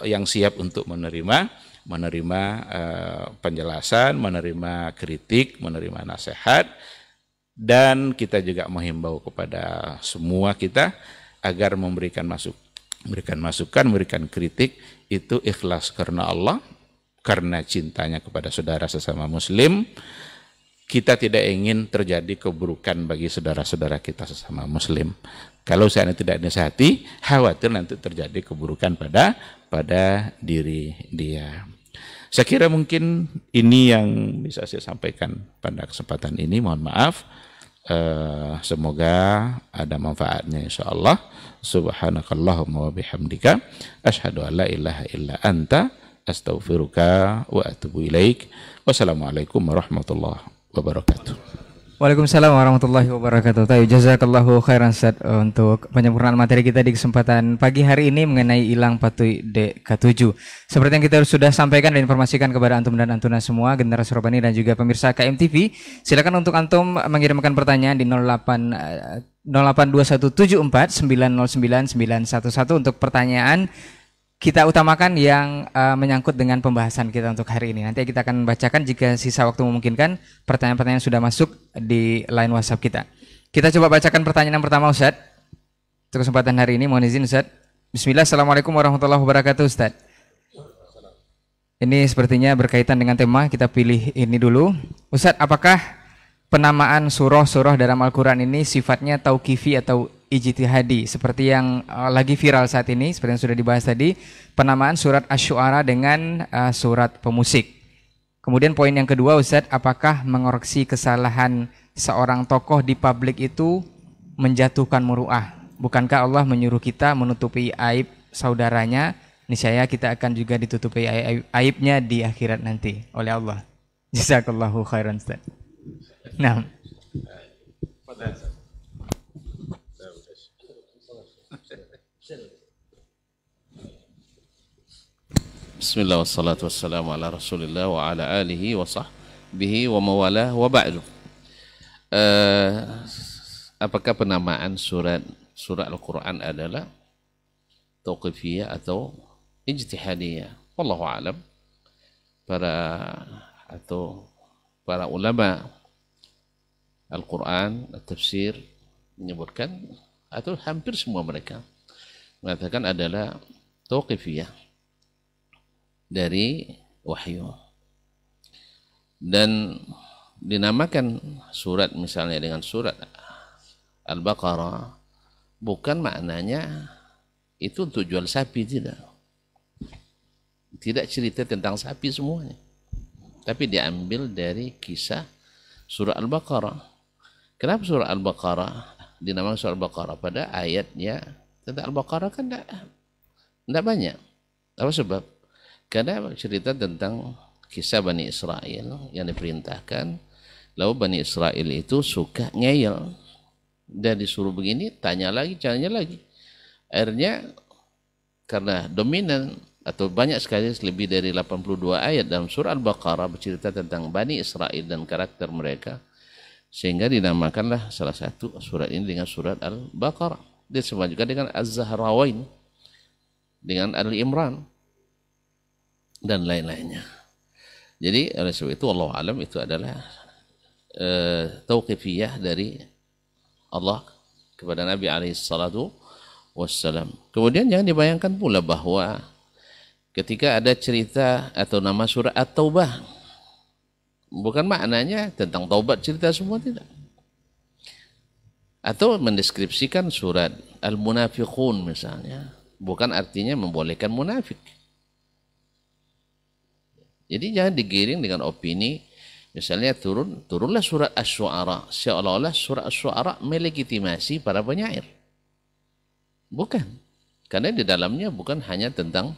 yang siap untuk menerima penjelasan, menerima kritik, menerima nasihat, dan kita juga menghimbau kepada semua kita agar memberikan masukan, memberikan kritik itu ikhlas karena Allah, karena cintanya kepada saudara sesama muslim. Kita tidak ingin terjadi keburukan bagi saudara-saudara kita sesama muslim. Kalau seandainya tidak disihati, khawatir nanti terjadi keburukan pada diri dia. Saya kira mungkin ini yang bisa saya sampaikan pada kesempatan ini. Mohon maaf. Semoga ada manfaatnya insyaallah. Subhanakallahumma wa bihamdika asyhadu an la ilaha illa anta astaghfiruka wa atubu ilaik. Wassalamualaikum warahmatullahi wabarakatuh. Waalaikumsalam warahmatullahi wabarakatuh. Jazakallahu khairan Ustaz untuk penyempurnaan materi kita di kesempatan pagi hari ini mengenai ilang patui DK7. Seperti yang kita sudah sampaikan dan informasikan kepada antum dan antuna semua, generasi Robani dan juga pemirsa KMTV, silakan untuk antum mengirimkan pertanyaan di 082174909911 untuk pertanyaan. Kita utamakan yang menyangkut dengan pembahasan kita untuk hari ini. Nanti kita akan bacakan jika sisa waktu memungkinkan pertanyaan-pertanyaan sudah masuk di line WhatsApp kita. Kita coba bacakan pertanyaan yang pertama Ustaz. Untuk kesempatan hari ini mohon izin Ustaz. Bismillah, Assalamualaikum warahmatullahi wabarakatuh Ustaz. Ini sepertinya berkaitan dengan tema, kita pilih ini dulu. Ustaz, apakah penamaan surah-surah dalam Al-Quran ini sifatnya tauqifi atau ijtihadi seperti yang lagi viral saat ini, seperti yang sudah dibahas tadi, penamaan surat Asy-Syu'ara dengan surat pemusik. Kemudian poin yang kedua Ustaz, apakah mengoreksi kesalahan seorang tokoh di publik itu menjatuhkan muru'ah? Bukankah Allah menyuruh kita menutupi aib saudaranya? Niscaya kita akan juga ditutupi aibnya di akhirat nanti oleh Allah. Jazakallahu khairan Ustaz. Nah, Bismillah wassalatu wassalamu ala rasulillah wa ala alihi wa sahbihi wa mawalah wa ba'du. Apakah penamaan surat surah Al-Quran adalah tauqifiyah atau ijtihadiyah. Wallahu a'lam. Para ulama Al-Quran, tafsir menyebutkan, atau hampir semua mereka mengatakan adalah tauqifiyah dari wahyu. Dan dinamakan surat misalnya dengan surat Al-Baqarah, bukan maknanya itu untuk jual sapi, tidak. Tidak cerita tentang sapi semuanya, tapi diambil dari kisah surah Al-Baqarah. Kenapa surah Al-Baqarah dinamakan surah Al-Baqarah? Pada ayatnya tentang Al-Baqarah kan tidak banyak. Apa sebab? Karena cerita tentang kisah Bani Israel yang diperintahkan, lalu Bani Israel itu suka ngeyel, dan disuruh begini, tanya lagi. Akhirnya karena dominan atau banyak sekali, lebih dari 82 ayat dalam surah Al-Baqarah bercerita tentang Bani Israel dan karakter mereka, sehingga dinamakanlah salah satu surat ini dengan surat Al-Baqarah. Disebut juga dengan Az-Zahrawain, dengan Al-Imran, dan lain-lainnya. Jadi oleh sebab itu Allah alam itu adalah tauqifiyah dari Allah kepada Nabi alaihi salatu wassalam. Kemudian jangan dibayangkan pula bahwa ketika ada cerita atau nama surah At-Taubah, bukan maknanya tentang taubat cerita semua, tidak. Atau mendeskripsikan surat Al-Munafiqun misalnya, bukan artinya membolehkan munafik. Jadi jangan digiring dengan opini, misalnya turunlah surat Asy-Syu'ara, seolah-olah surat Asy-Syu'ara melegitimasi para penyair. Bukan. Karena di dalamnya bukan hanya tentang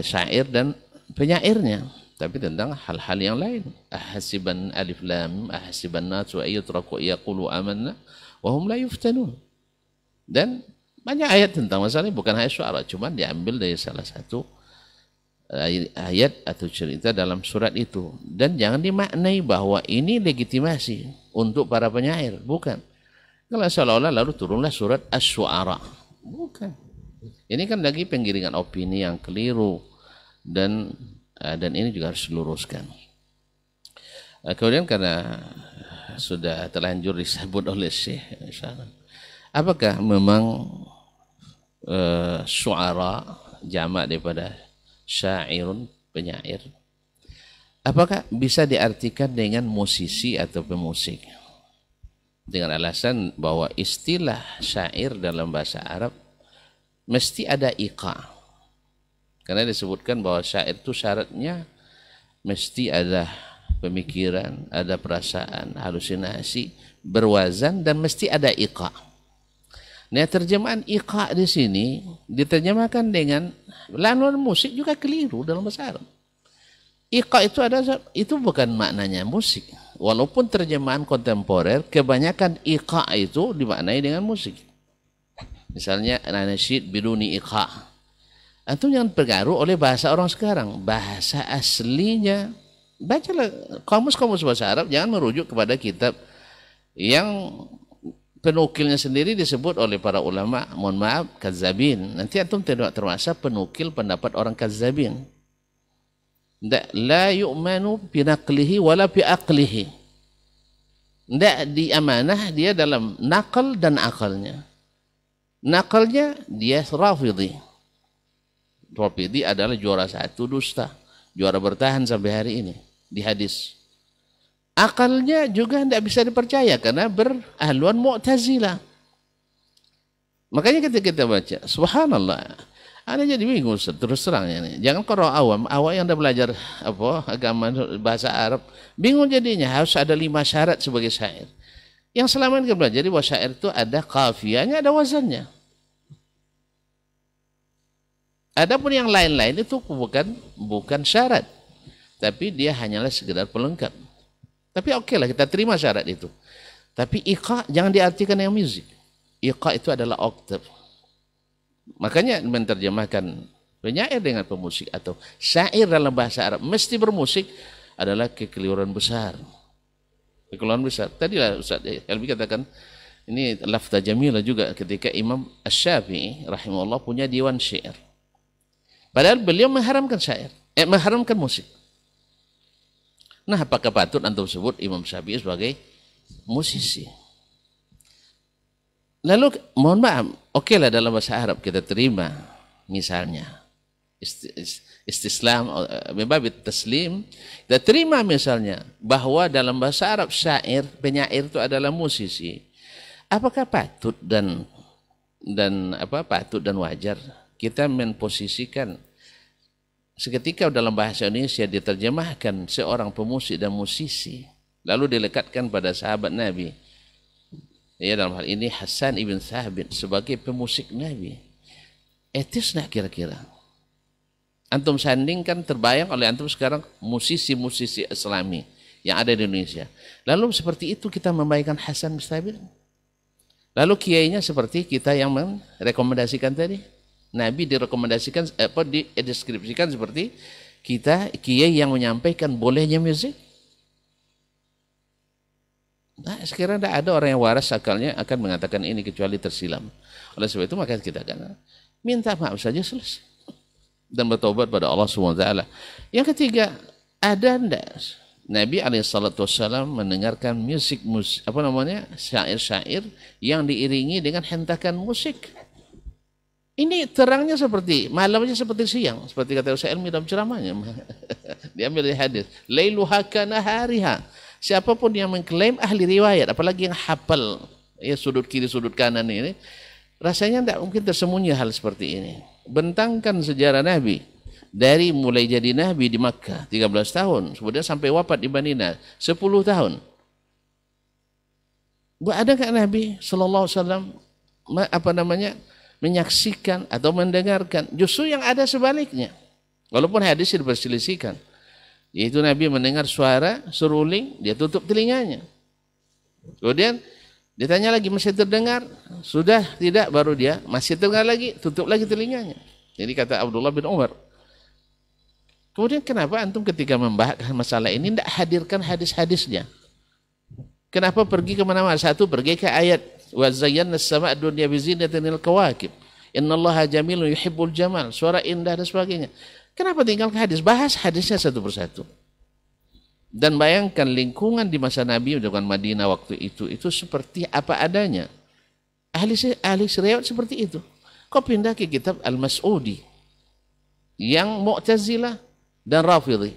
syair dan penyairnya, tapi tentang hal-hal yang lain. Ahasiban alif lam, ahasiban nasu ayyutraku yaqulu amanna wa hum la yuftanun. Dan banyak ayat tentang masalah ini, bukan hanya Asy-Syu'ara, cuma diambil dari salah satu ayat atau cerita dalam surat itu. Dan jangan dimaknai bahwa ini legitimasi untuk para penyair, bukan. Kalau seolah-olah lalu turunlah surat Asy-Syu'ara, bukan. Ini kan lagi penggiringan opini yang keliru, dan ini juga harus diluruskan. Kemudian karena sudah terlanjur disebut oleh Syekh, apakah memang syu'ara jamak daripada syairun, penyair, apakah bisa diartikan dengan musisi atau pemusik? Dengan alasan bahwa istilah syair dalam bahasa Arab mesti ada iqa. Karena disebutkan bahwa syair itu syaratnya mesti ada pemikiran, ada perasaan, halusinasi, berwazan, dan mesti ada iqa. Nah, terjemahan iqa di sini diterjemahkan dengan lawan musik juga keliru dalam bahasa Arab. Iqa itu bukan maknanya musik. Walaupun terjemahan kontemporer kebanyakan iqa itu dimaknai dengan musik. Misalnya nasyid biduni iqa. Itu yang terpengaruh oleh bahasa orang sekarang. Bahasa aslinya, bacalah kamus-kamus bahasa Arab, jangan merujuk kepada kitab yang penukilnya sendiri disebut oleh para ulama, mohon maaf, kadzabin. Nanti antum tidak termasuk penukil pendapat orang kadzabin. La yu'manu binaqlihi wala biaqlihi. Tidak diamanah dia dalam nakal dan akalnya. Nakalnya dia Rafidhi. Rafidhi adalah juara satu dusta, juara bertahan sampai hari ini di hadis. Akalnya juga tidak bisa dipercaya karena berahluan Mu'tazilah. Makanya ketika kita baca, subhanallah, ada jadi bingung terus terang ini. Jangan kalau awam yang dah belajar agama bahasa Arab, bingung jadinya. Harus ada 5 syarat sebagai syair. Yang selama ini kita belajar bahwa syair itu ada kafiyahnya, ada wazannya. Adapun yang lain-lain itu bukan syarat, tapi dia hanyalah sekedar pelengkap. Tapi oke lah, kita terima syarat itu. Tapi iqa jangan diartikan yang musik. Iqa itu adalah oktav. Makanya menerjemahkan penyair dengan pemusik atau syair dalam bahasa Arab mesti bermusik adalah kekeliruan besar. Kekeliruan besar. Tadilah Ustaz Helmi katakan Ini lafza jamilah juga ketika Imam Asy-Syafi'i rahimahullah punya diwan syair. Padahal beliau mengharamkan syair, mengharamkan musik. Nah, apakah patut antum sebut Imam Syafi'i sebagai musisi? Lalu mohon maaf, oke lah dalam bahasa Arab kita terima misalnya istislam, membabit taslim, kita terima misalnya bahwa dalam bahasa Arab syair, penyair itu adalah musisi. Apakah patut dan patut dan wajar kita memposisikan seketika dalam bahasa Indonesia diterjemahkan seorang pemusik dan musisi lalu dilekatkan pada sahabat Nabi, ya dalam hal ini Hasan ibn Thabit sebagai pemusik Nabi? Etis nak kira-kira? Antum sandingkan, terbayang oleh antum sekarang musisi-musisi Islami yang ada di Indonesia. Lalu seperti itu kita membaikkan Hasan bin Thabit. Lalu kiainya seperti kita yang merekomendasikan tadi. Nabi direkomendasikan, dideskripsikan seperti kita kiai yang menyampaikan bolehnya musik. Nah, sekarang tidak ada orang yang waras akalnya akan mengatakan ini kecuali tersilam. Oleh sebab itu maka kita akan minta maaf saja, selesai, dan bertobat pada Allah SWT. Yang ketiga, ada tidak Nabi SAW mendengarkan syair-syair yang diiringi dengan hentakan musik? Ini terangnya seperti, malamnya seperti siang, seperti kata Ustaz Ilmi dalam ceramahnya. Diambil dari hadis, lailuha kanahariha. Siapapun yang mengklaim ahli riwayat, apalagi yang hafal ya sudut kiri sudut kanan ini, rasanya tidak mungkin tersembunyi hal seperti ini. Bentangkan sejarah Nabi dari mulai jadi Nabi di Makkah 13 tahun, kemudian sampai wafat di Madinah 10 tahun. Adakah Nabi sallallahu alaihi wasallam menyaksikan atau mendengarkan? Justru yang ada sebaliknya. Walaupun hadis diperselisihkan, yaitu Nabi mendengar suara seruling, dia tutup telinganya. Kemudian ditanya lagi, masih terdengar? Sudah tidak, baru dia masih terdengar lagi, tutup lagi telinganya. Jadi kata Abdullah bin Umar. Kemudian kenapa antum ketika membahas masalah ini tidak hadirkan hadis-hadisnya? Kenapa pergi kemana-mana? Satu, pergi ke ayat wa zayyana as-samaa'a dunya bi zinatil kawakib. Innallaha jamilun yuhibbul jamal. Suara indah dan sebagainya. Kenapa tinggalkan hadis? Bahas hadisnya satu persatu. Dan bayangkan lingkungan di masa Nabi dengan Madinah waktu itu seperti apa adanya. Ahli riwayat seperti itu. Kau pindah ke kitab Al-Mas'udi yang Mu'tazilah dan Rafidhi.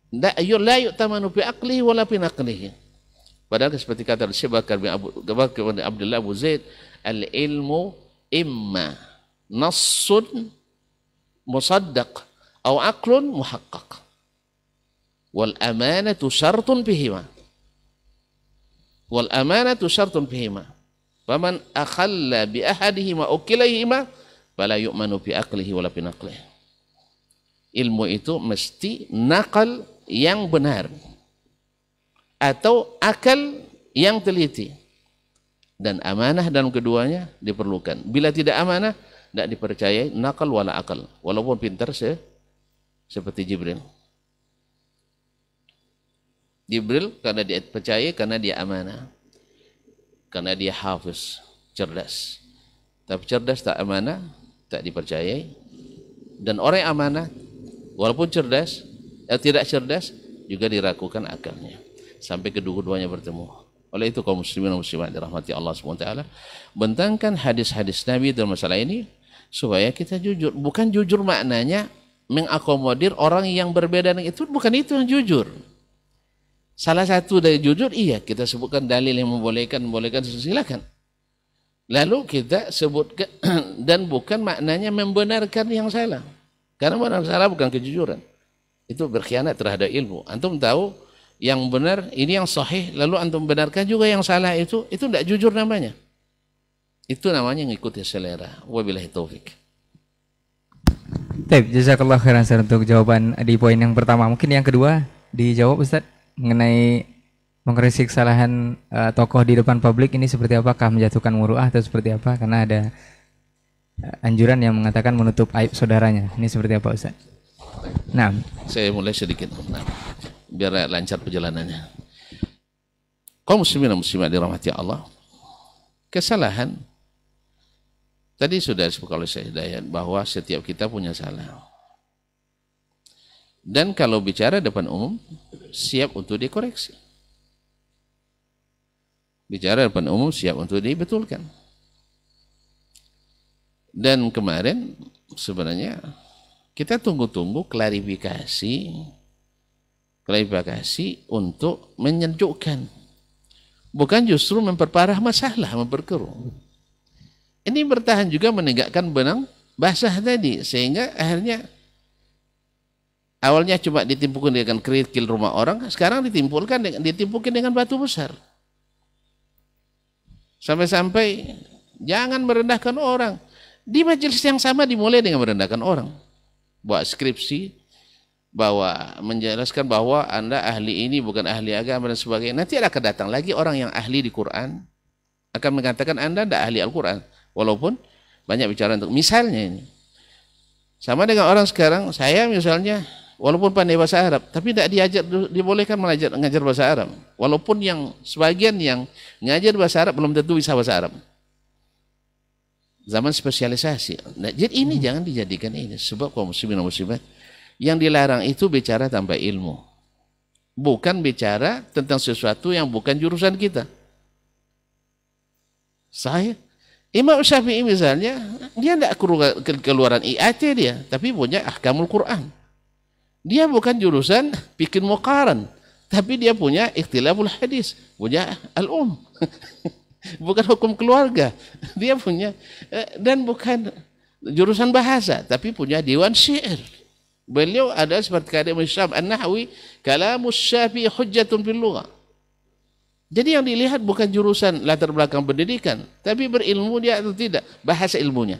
La yu'tamanu bi aqlihi wala bi naqlihi. Padahal seperti kata Syekh Bakar bin Abdullah Abu Zaid, al-ilmu imma nassun musaddaq atau aqlun muhaqqaq. Wal amanatu syartun bihima. Wal amanatu syartun bihima. Faman akhalla bi ahadihima ukilayhima fala yu'manu bi aqlihi wala bi naqlihi. Ilmu itu mesti nakal yang benar atau akal yang teliti, dan amanah dalam keduanya diperlukan. Bila tidak amanah, tidak dipercayai nakal wala akal, walaupun pintar seperti Jibril. Jibril karena dia percaya, karena dia amanah, karena dia hafiz, cerdas. Tapi cerdas tak amanah, tak dipercayai. Dan orang yang amanah walaupun cerdas, tidak cerdas, juga diragukan akalnya. Sampai kedua-duanya bertemu. Oleh itu kaum muslimin dan muslimat dirahmati Allah SWT, bentangkan hadis-hadis Nabi dalam masalah ini, supaya kita jujur. Bukan jujur maknanya mengakomodir orang yang berbeda dengan itu, bukan itu yang jujur. Salah satu dari jujur, iya kita sebutkan dalil yang membolehkan, silakan. Lalu kita sebutkan, dan bukan maknanya membenarkan yang salah. Karena benar salah bukan kejujuran. Itu berkhianat terhadap ilmu. Antum tahu yang benar, ini yang sahih, lalu antum benarkan juga yang salah, itu tidak jujur namanya. Itu namanya ngikuti selera. Wabillahi taufik. Baik, jazakallah khairan Ustaz untuk jawaban di poin yang pertama. Mungkin yang kedua dijawab Ustaz mengenai mengkritik kesalahan tokoh di depan publik ini seperti apakah menjatuhkan muruah atau seperti apa? Karena ada anjuran yang mengatakan menutup aib saudaranya. Ini seperti apa Ustaz? Nah, saya mulai sedikit. biar lancar perjalanannya. Kaum muslimin dan muslimat dirahmati Allah. kesalahan. Tadi sudah disebut oleh Syekh Hidayat bahwa setiap kita punya salah. Dan kalau bicara depan umum, siap untuk dikoreksi. Bicara depan umum, siap untuk dibetulkan. Dan kemarin sebenarnya kita tunggu-tunggu klarifikasi untuk menyejukkan. Bukan justru memperparah masalah, memperkeruh. Ini bertahan juga menegakkan benang basah tadi, sehingga akhirnya awalnya cuma ditimpukkan dengan kerikil rumah orang, sekarang ditimpukin dengan batu besar. Sampai-sampai jangan merendahkan orang. Di majelis yang sama dimulai dengan merendahkan orang. Bawa skripsi, menjelaskan bahwa Anda ahli ini bukan ahli agama dan sebagainya. Nanti akan datang lagi orang yang ahli di Quran akan mengatakan Anda tidak ahli Al-Quran, walaupun banyak bicara untuk misalnya ini. Sama dengan orang sekarang, saya misalnya walaupun pandai bahasa Arab, tapi tidak dibolehkan mengajar bahasa Arab. Walaupun yang sebagian yang mengajar bahasa Arab belum tentu bisa bahasa Arab. Zaman spesialisasi. Nah, jadi ini jangan dijadikan ini, sebab kaum muslimin dan muslimat yang dilarang itu bicara tanpa ilmu. Bukan bicara tentang sesuatu yang bukan jurusan kita. Imam Syafi'i misalnya, dia tidak keluaran IAT dia, tapi punya ahkamul Quran. Dia bukan jurusan bikin muqaran, tapi dia punya ikhtilaful hadis, punya al-um. Bukan hukum keluarga. Dia punya, dan bukan jurusan bahasa, tapi punya diwan syair. Beliau ada seperti kata Imam Syafi'i An-Nahwi, kalamus Syafi'i hujjatun fil lughah. Jadi yang dilihat bukan jurusan latar belakang pendidikan, tapi berilmu dia atau tidak, bahasa ilmunya.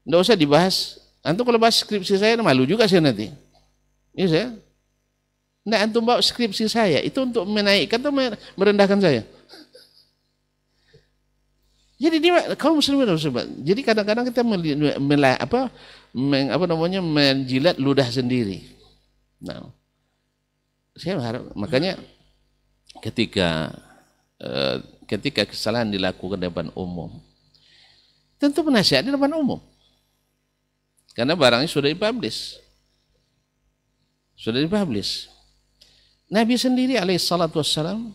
Tidak usah dibahas. Antum kalau bahas skripsi saya malu juga saya nanti. Iya saya. Nah, antum bawa skripsi saya itu untuk menaikkan atau merendahkan saya. Jadi dia kaum muslimin dan muslimat. Jadi kadang-kadang kita menjilat ludah sendiri. Nah, saya harap makanya ketika kesalahan dilakukan di depan umum, tentu penasihat di depan umum. Karena barangnya sudah dipublish. Nabi sendiri alaihissalatu wassalam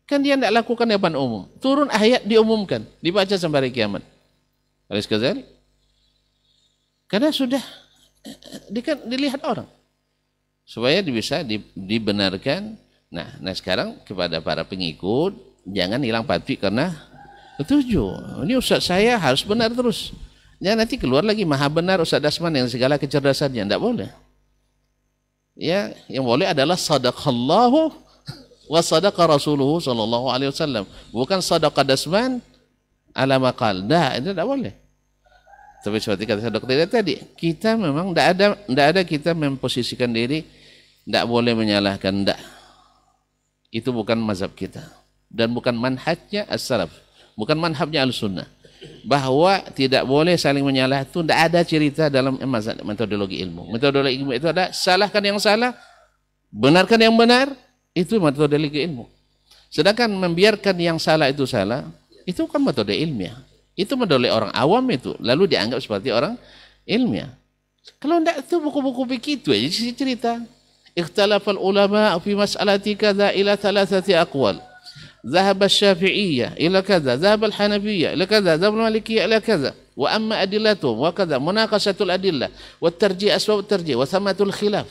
kan dia tidak lakukan di depan umum. Turun ayat diumumkan, dibaca sampai hari kiamat. Al-Ghazali. Karena sudah dilihat orang. Supaya bisa dibenarkan. Nah sekarang kepada para pengikut, jangan hilang pati karena setuju. Ini ustaz saya harus benar terus. Jangan nanti keluar lagi maha benar Ustaz Dasman yang segala kecerdasannya. Tidak boleh. Ya, yang boleh adalah sadaqallahu wa sadaqa rasuluhu sallallahu alaihi wasallam, bukan sadaqa Dasman ala maqal. Itu tidak boleh. Tapi seperti kata dokter tadi, kita memang tidak ada kita memposisikan diri, tidak boleh menyalahkan, tidak. Itu bukan mazhab kita dan bukan manhajnya as-salaf, bukan manhajnya al-sunnah. Bahwa tidak boleh saling menyalah itu tidak ada cerita dalam metodologi ilmu. Metodologi ilmu itu ada salahkan yang salah, benarkan yang benar. Itu metodologi ilmu. Sedangkan membiarkan yang salah, itu kan metode ilmiah. Itu metode orang awam itu, lalu dianggap seperti orang ilmiah. Kalau tidak itu buku-buku begitu aja cerita. Ikhtalafal ulama fi mas'alati kadza ila thalathati aqwal. Dhahaba asy-Syafi'iyyah ila kadza, dhahaba al-Hanafiyyah ila kadza, dhahaba al-Malikiyyah ila kadza. Wa amma adillatuhum wa kadza, munaqashatul adillah, wa tarjih asbab tarjih wa thamatul khilaf.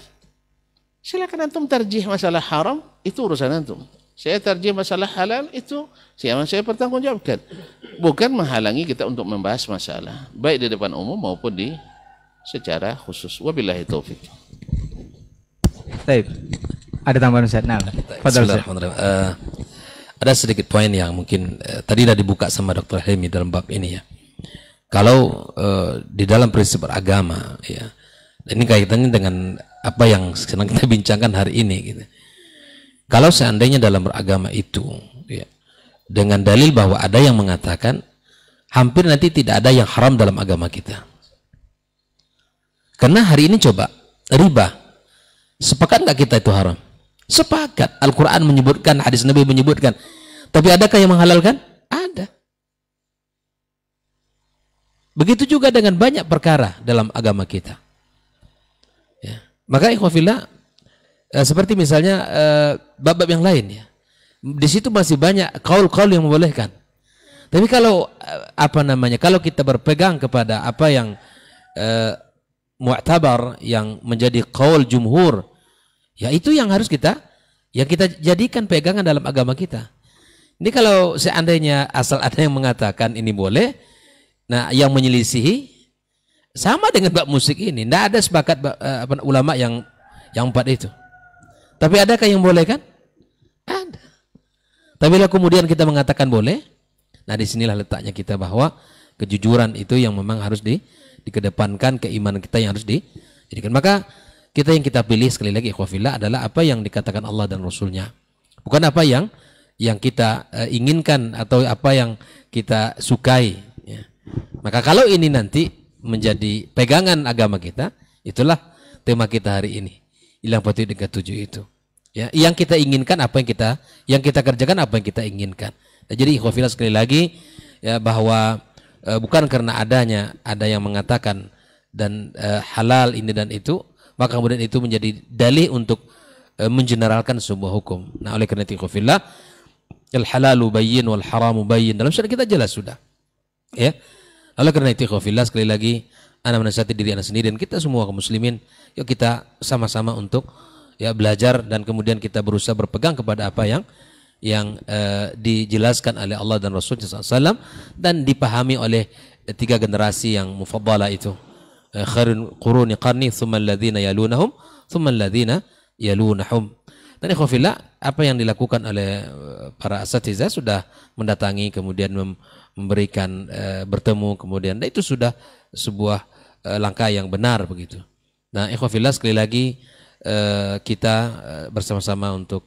Silakan antum tarjih masalah haram, itu urusan antum. Saya tarjih masalah halal, itu saya pertanggungjawabkan. Bukan menghalangi kita untuk membahas masalah, baik di depan umum maupun secara khusus. Wabillahi taufik. Baik. Ada tambahan Ustaz? Nah, Bismillahirrahmanirrahim. Ada sedikit poin yang mungkin tadi sudah dibuka sama Dr. Helmi dalam bab ini ya. Kalau di dalam prinsip beragama ya, ini kaitannya dengan apa yang sedang kita bincangkan hari ini gitu. Kalau seandainya dalam beragama itu ya, dengan dalil bahwa ada yang mengatakan hampir nanti tidak ada yang haram dalam agama kita. Karena hari ini coba riba, sepakat nggak kita itu haram? Sepakat. Al-Quran menyebutkan, hadis Nabi menyebutkan. Tapi adakah yang menghalalkan? Ada. Begitu juga dengan banyak perkara dalam agama kita. Ya. Maka ikhwafillah, seperti misalnya bab-bab yang lain ya. Di situ masih banyak kaul-kaul yang membolehkan. Tapi kalau kalau kita berpegang kepada apa yang mu'tabar, yang menjadi kaul jumhur, ya itu yang harus kita jadikan pegangan dalam agama kita. Ini kalau seandainya asal ada yang mengatakan ini boleh, nah yang menyelisihi sama dengan bab musik ini, tidak ada sepakat ulama yang empat itu. Tapi adakah yang boleh kan? Ada. Tapi kalau kemudian kita mengatakan boleh, nah disinilah letaknya kita bahwa kejujuran itu yang memang harus dikedepankan, keimanan kita yang harus dijadikan. Maka yang kita pilih sekali lagi ikhwafillah adalah apa yang dikatakan Allah dan Rasulnya, bukan apa yang kita inginkan atau apa yang kita sukai ya. Maka kalau ini nanti menjadi pegangan agama kita, itulah tema kita hari ini, ilang patut ke-7 itu ya, yang kita inginkan apa yang kita kerjakan apa yang kita inginkan. Nah, jadi ikhwafillah sekali lagi ya, bahwa bukan karena ada yang mengatakan dan halal ini dan itu, maka kemudian itu menjadi dalih untuk mengeneralkan sebuah hukum. Nah, oleh karena itu ikhwafillah, al halalu bayyin wal haramu bayyin, dalam syariat kita jelas sudah ya. Oleh karena itu ikhwafillah, sekali lagi ana menasihati diri ana sendiri dan kita semua kaum muslimin, yuk kita sama-sama untuk ya belajar dan kemudian kita berusaha berpegang kepada apa yang dijelaskan oleh Allah dan Rasulnya SAW dan dipahami oleh 3 generasi yang mufaddalah itu. Khairul quruni qarni thumma alladhina yalunahum thumma alladhina yalunahum. Dan ikhwafillah, apa yang dilakukan oleh para asatizah sudah mendatangi, kemudian memberikan bertemu, kemudian itu sudah sebuah langkah yang benar begitu. Nah ikhwafillah, sekali lagi kita bersama-sama untuk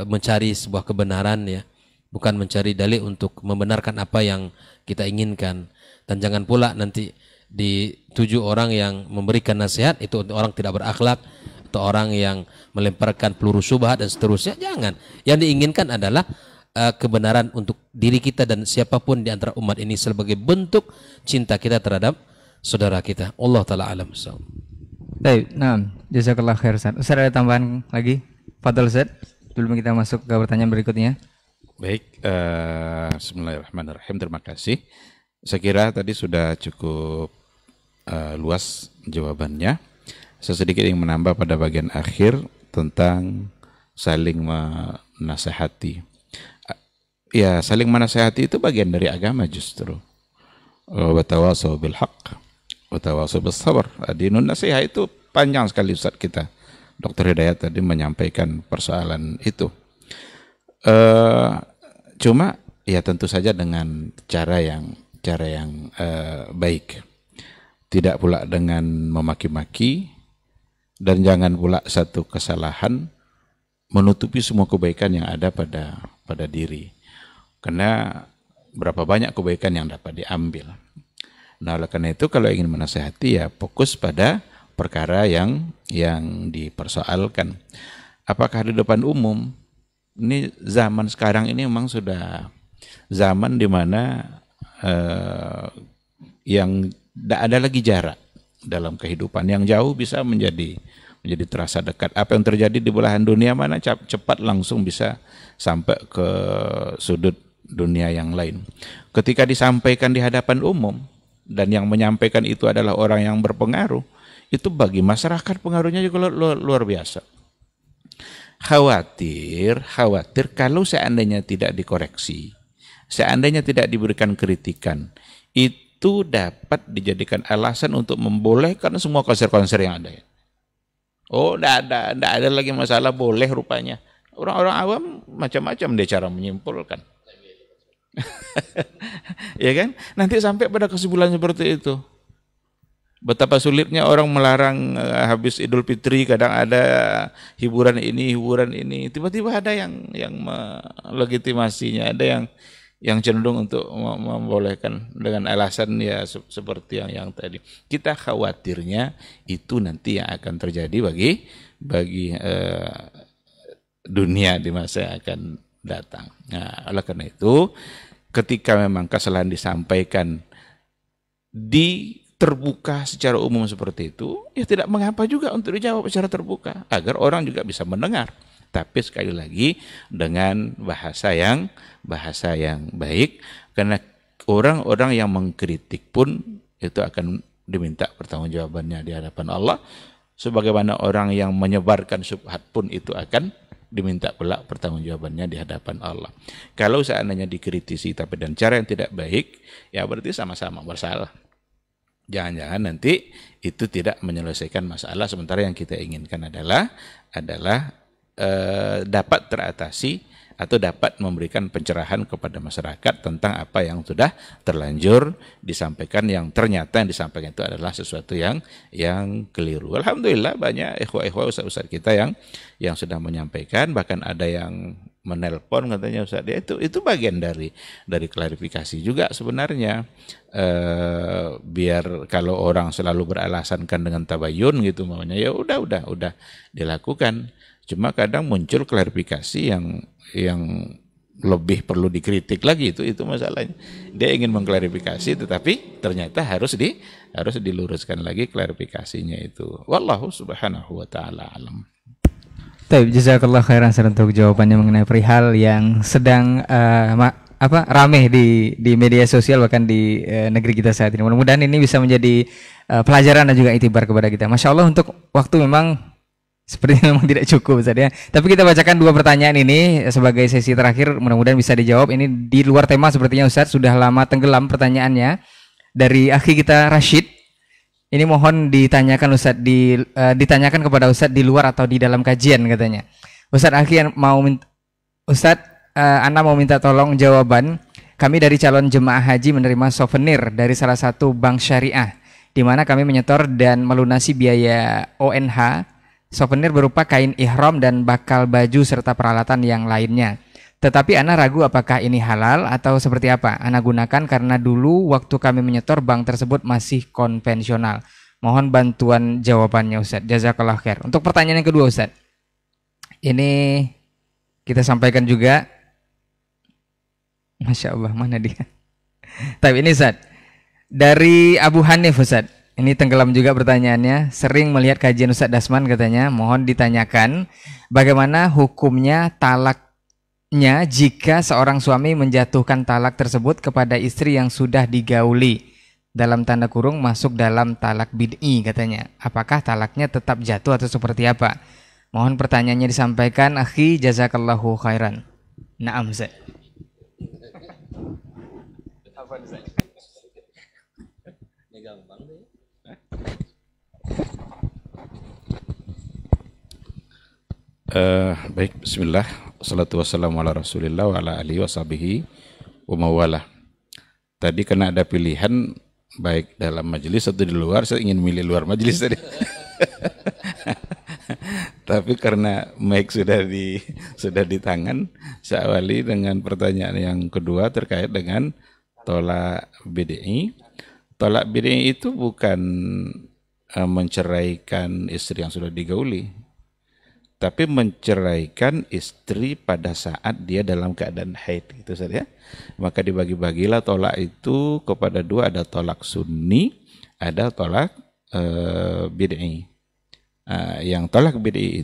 mencari sebuah kebenaran ya, bukan mencari dalih untuk membenarkan apa yang kita inginkan. Dan jangan pula nanti dituju orang yang memberikan nasihat itu orang tidak berakhlak atau orang yang melemparkan peluru syubhat dan seterusnya. Jangan. Yang diinginkan adalah kebenaran untuk diri kita dan siapapun di antara umat ini sebagai bentuk cinta kita terhadap saudara kita. Allah taala alam. Baik, nah, jazakallah khair Ustaz. Ustaz ada tambahan lagi? Fadhil Ustaz, sebelum kita masuk ke pertanyaan berikutnya. Baik, bismillahirrahmanirrahim. Terima kasih. Saya kira tadi sudah cukup luas jawabannya. Saya sedikit yang menambah pada bagian akhir tentang saling menasehati. Ya, saling menasehati itu bagian dari agama justru. Wa tawassaw bil haqq wa tawassaw bis sabr. Dinun nasihat itu panjang sekali Ustaz kita. Dr. Hidayat tadi menyampaikan persoalan itu. Cuma ya tentu saja dengan cara yang baik. Tidak pula dengan memaki-maki, dan jangan pula satu kesalahan menutupi semua kebaikan yang ada pada diri. Karena berapa banyak kebaikan yang dapat diambil. Nah, oleh karena itu kalau ingin menasihati ya fokus pada perkara yang dipersoalkan. Apakah di depan umum? Ini zaman sekarang ini memang sudah zaman di mana yang tidak ada lagi jarak dalam kehidupan. Yang jauh bisa menjadi terasa dekat. Apa yang terjadi di belahan dunia mana cepat langsung bisa sampai ke sudut dunia yang lain. Ketika disampaikan di hadapan umum dan yang menyampaikan itu adalah orang yang berpengaruh, itu bagi masyarakat pengaruhnya juga luar biasa. Khawatir kalau seandainya tidak dikoreksi, seandainya tidak diberikan kritikan, itu dapat dijadikan alasan untuk membolehkan semua konser-konser yang ada. Oh, tidak ada lagi masalah, boleh rupanya. Orang-orang awam macam-macam dia cara menyimpulkan. Ya kan? Nanti sampai pada kesimpulan seperti itu. Betapa sulitnya orang melarang habis Idul Fitri, kadang ada hiburan ini. Tiba-tiba ada yang melegitimasinya, ada yang cenderung untuk membolehkan dengan alasan ya seperti yang tadi. Kita khawatirnya itu nanti yang akan terjadi bagi dunia di masa yang akan datang. Nah, oleh karena itu, ketika memang kesalahan disampaikan terbuka secara umum seperti itu, ya tidak mengapa juga untuk dijawab secara terbuka agar orang juga bisa mendengar. Tapi sekali lagi dengan bahasa yang baik, karena orang-orang yang mengkritik pun itu akan diminta pertanggungjawabannya di hadapan Allah, sebagaimana orang yang menyebarkan syubhat pun itu akan diminta pula pertanggungjawabannya di hadapan Allah. Kalau seandainya dikritisi tapi dengan cara yang tidak baik, ya berarti sama-sama bersalah. Jangan-jangan nanti itu tidak menyelesaikan masalah, sementara yang kita inginkan adalah dapat teratasi atau dapat memberikan pencerahan kepada masyarakat tentang apa yang sudah terlanjur disampaikan, yang ternyata yang disampaikan itu adalah sesuatu yang keliru. Alhamdulillah banyak ikhwah-ikhwah ustaz-ustaz kita yang sudah menyampaikan, bahkan ada yang menelpon katanya Ustaz, itu bagian dari klarifikasi juga sebenarnya. Biar kalau orang selalu beralasankan dengan tabayun gitu maunya, ya udah dilakukan. Cuma kadang muncul klarifikasi yang lebih perlu dikritik lagi, itu masalahnya. Dia ingin mengklarifikasi tetapi ternyata harus diluruskan lagi klarifikasinya itu. Wallahu subhanahu wa ta'ala alam. Baik, jazakallah khairan untuk jawabannya mengenai perihal yang sedang rame di media sosial bahkan di negeri kita saat ini. Mudah-mudahan ini bisa menjadi pelajaran dan juga itibar kepada kita. Masya Allah, untuk waktu memang sepertinya memang tidak cukup Ustaz ya. Tapi kita bacakan 2 pertanyaan ini sebagai sesi terakhir, mudah-mudahan bisa dijawab. Ini di luar tema sepertinya Ustaz, sudah lama tenggelam pertanyaannya. Dari akhi kita Rashid. Ini mohon ditanyakan Ustaz, ditanyakan kepada Ustaz di luar atau di dalam kajian katanya. Ustaz, akhi mau Ana mau minta tolong jawaban. Kami dari calon jemaah haji menerima souvenir dari salah satu bank syariah, di mana kami menyetor dan melunasi biaya ONH. Souvenir berupa kain ihram dan bakal baju serta peralatan yang lainnya. Tetapi Ana ragu apakah ini halal atau seperti apa. Ana gunakan karena dulu waktu kami menyetor bank tersebut masih konvensional. Mohon bantuan jawabannya Ustaz. Jazakallah khair. Untuk pertanyaan yang kedua Ustaz, ini kita sampaikan juga. Masya Allah, mana dia? Tapi ini Ustaz, dari Abu Hanif Ustaz. Ini tenggelam juga pertanyaannya. Sering melihat kajian Ustaz Dasman katanya. Mohon ditanyakan bagaimana hukumnya talaknya jika seorang suami menjatuhkan talak tersebut kepada istri yang sudah digauli. Dalam tanda kurung masuk dalam talak bid'i katanya. Apakah talaknya tetap jatuh atau seperti apa? Mohon pertanyaannya disampaikan akhi, jazakallahu khairan. Naam Ustaz. Apa Ustaz? Baik, bismillah, salatu wassalamu ala rasulillah wa ala alihi wa sahbihi wa mawalah. Tadi karena ada pilihan baik dalam majelis atau di luar, saya ingin milih luar majelis tadi. Tapi karena mic sudah di tangan, saya awali dengan pertanyaan yang kedua terkait dengan tolak bid'i. Tolak bid'i itu bukan menceraikan istri yang sudah digauli, tapi menceraikan istri pada saat dia dalam keadaan haid, gitu saja. Maka dibagi-bagilah tolak itu kepada 2, ada tolak sunni, ada tolak bid'i. Yang tolak bid'i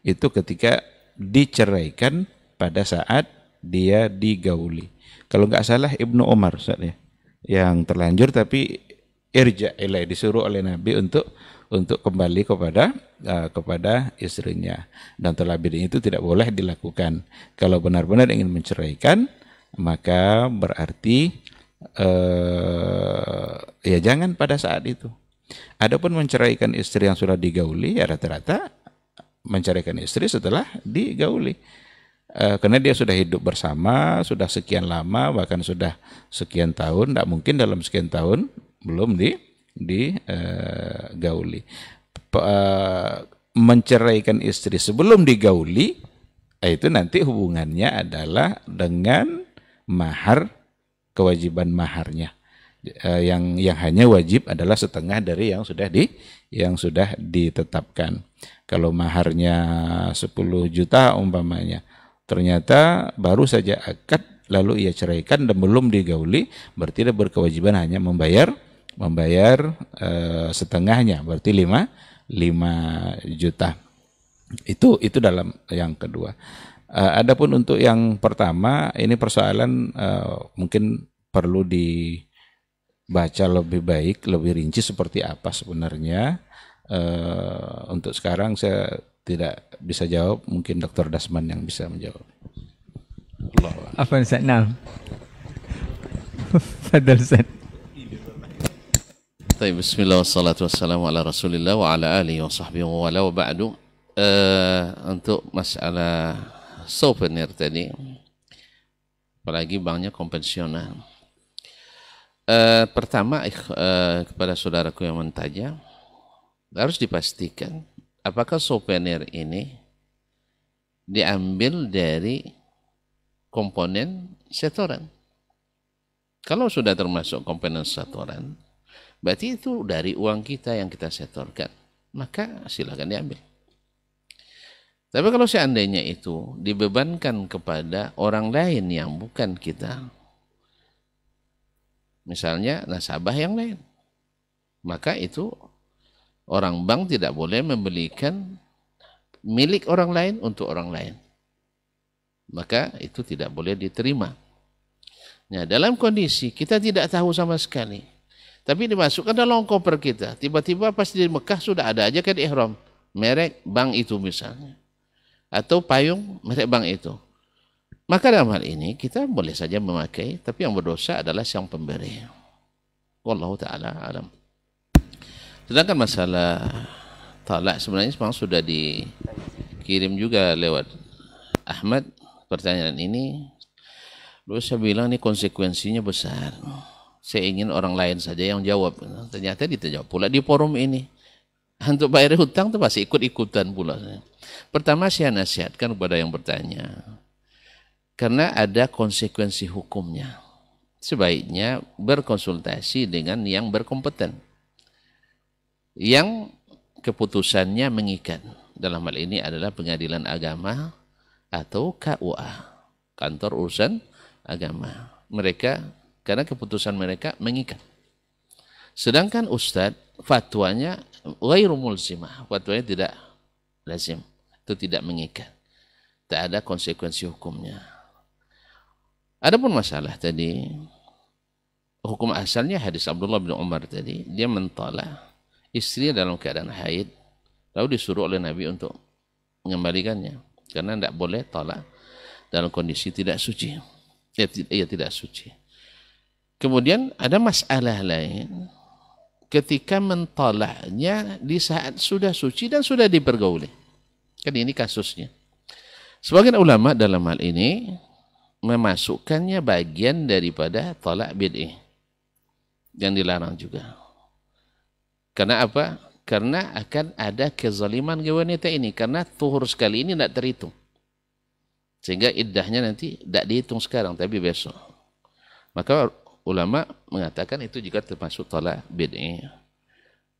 itu ketika diceraikan pada saat dia digauli. Kalau nggak salah Ibnu Umar ya, yang terlanjur tapi irja' ilai, disuruh oleh Nabi untuk kembali kepada istrinya. Dan tolak bid'i itu tidak boleh dilakukan. Kalau benar-benar ingin menceraikan, maka berarti ya jangan pada saat itu. Adapun menceraikan istri yang sudah digauli, ya rata-rata menceraikan istri setelah digauli. Karena dia sudah hidup bersama, sudah sekian lama, bahkan sudah sekian tahun, tidak mungkin dalam sekian tahun belum digauli. Menceraikan istri sebelum digauli, itu nanti hubungannya adalah dengan mahar, kewajiban maharnya. Yang hanya wajib adalah setengah dari yang sudah ditetapkan. Kalau maharnya 10 juta umpamanya, ternyata baru saja akad lalu ia ceraikan dan belum digauli, berarti dia berkewajiban hanya membayar membayar setengahnya, berarti 5 juta. Itu dalam yang kedua. Adapun untuk yang pertama, ini persoalan mungkin perlu dibaca lebih baik, lebih rinci seperti apa sebenarnya. Untuk sekarang saya tidak bisa jawab, mungkin Dr. Dasman yang bisa menjawab. Apa Ustaz? Naam. Fadal Ustaz. Baik, bismillah wassalatu wassalamu ala rasulillah wa ala alihi wa sahbihi wa wala wa ba'du. Untuk masalah souvenir tadi, apalagi banknya konvensional. Pertama, kepada saudaraku yang bertanya, harus dipastikan apakah souvenir ini diambil dari komponen setoran. Kalau sudah termasuk komponen setoran, berarti itu dari uang kita yang kita setorkan, maka silakan diambil. Tapi kalau seandainya itu dibebankan kepada orang lain yang bukan kita, misalnya nasabah yang lain, maka itu orang bank tidak boleh membelikan milik orang lain untuk orang lain. Maka itu tidak boleh diterima. Nah, dalam kondisi kita tidak tahu sama sekali, tapi dimasukkan dalam koper kita, tiba-tiba pas di Mekah sudah ada aja kan ihram, merek bank itu misalnya, atau payung merek bank itu. Maka dalam hal ini kita boleh saja memakai, tapi yang berdosa adalah sang pemberi. Wallahu ta'ala alam. Sedangkan masalah talak sebenarnya memang sudah dikirim juga lewat Ahmad pertanyaan ini. Lalu saya bilang ini konsekuensinya besar. Saya ingin orang lain saja yang jawab. Ternyata dijawab pula di forum ini. Untuk bayar hutang itu pasti ikut-ikutan pula. Pertama saya nasihatkan kepada yang bertanya, karena ada konsekuensi hukumnya. Sebaiknya berkonsultasi dengan yang berkompeten, yang keputusannya mengikat. Dalam hal ini adalah pengadilan agama atau KUA, kantor urusan agama. Mereka, karena keputusan mereka mengikat. Sedangkan ustadz fatwanya ghairu mulzimah, fatwanya tidak lazim, itu tidak mengikat, tak ada konsekuensi hukumnya. Adapun masalah tadi, hukum asalnya hadis Abdullah bin Umar tadi, dia mentolak istrinya dalam keadaan haid, lalu disuruh oleh Nabi untuk mengembalikannya, karena tidak boleh tolak dalam kondisi tidak suci. Ia tidak suci. Kemudian ada masalah lain, ketika mentolaknya di saat sudah suci dan sudah dipergauli. Kan ini kasusnya. Sebagian ulama dalam hal ini memasukkannya bagian daripada tolak bid'ah yang dilarang juga. Karena apa? Karena akan ada kezaliman ke wanita ini, karena tuhur sekali ini tidak terhitung, sehingga iddahnya nanti tidak dihitung sekarang tapi besok. Maka ulama mengatakan itu juga termasuk tolak bid'ah.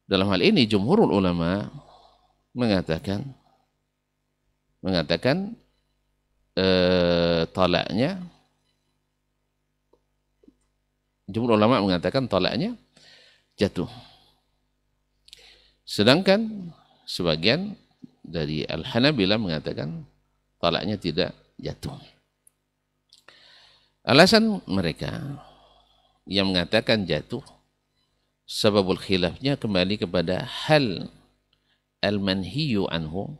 Dalam hal ini jumhurul ulama mengatakan tolaknya, jumhur ulama mengatakan tolaknya jatuh. Sedangkan sebagian dari Al-Hanabilah mengatakan tolaknya tidak jatuh. Alasan mereka yang mengatakan jatuh, sebabul khilafnya kembali kepada hal al-manhiyu anhu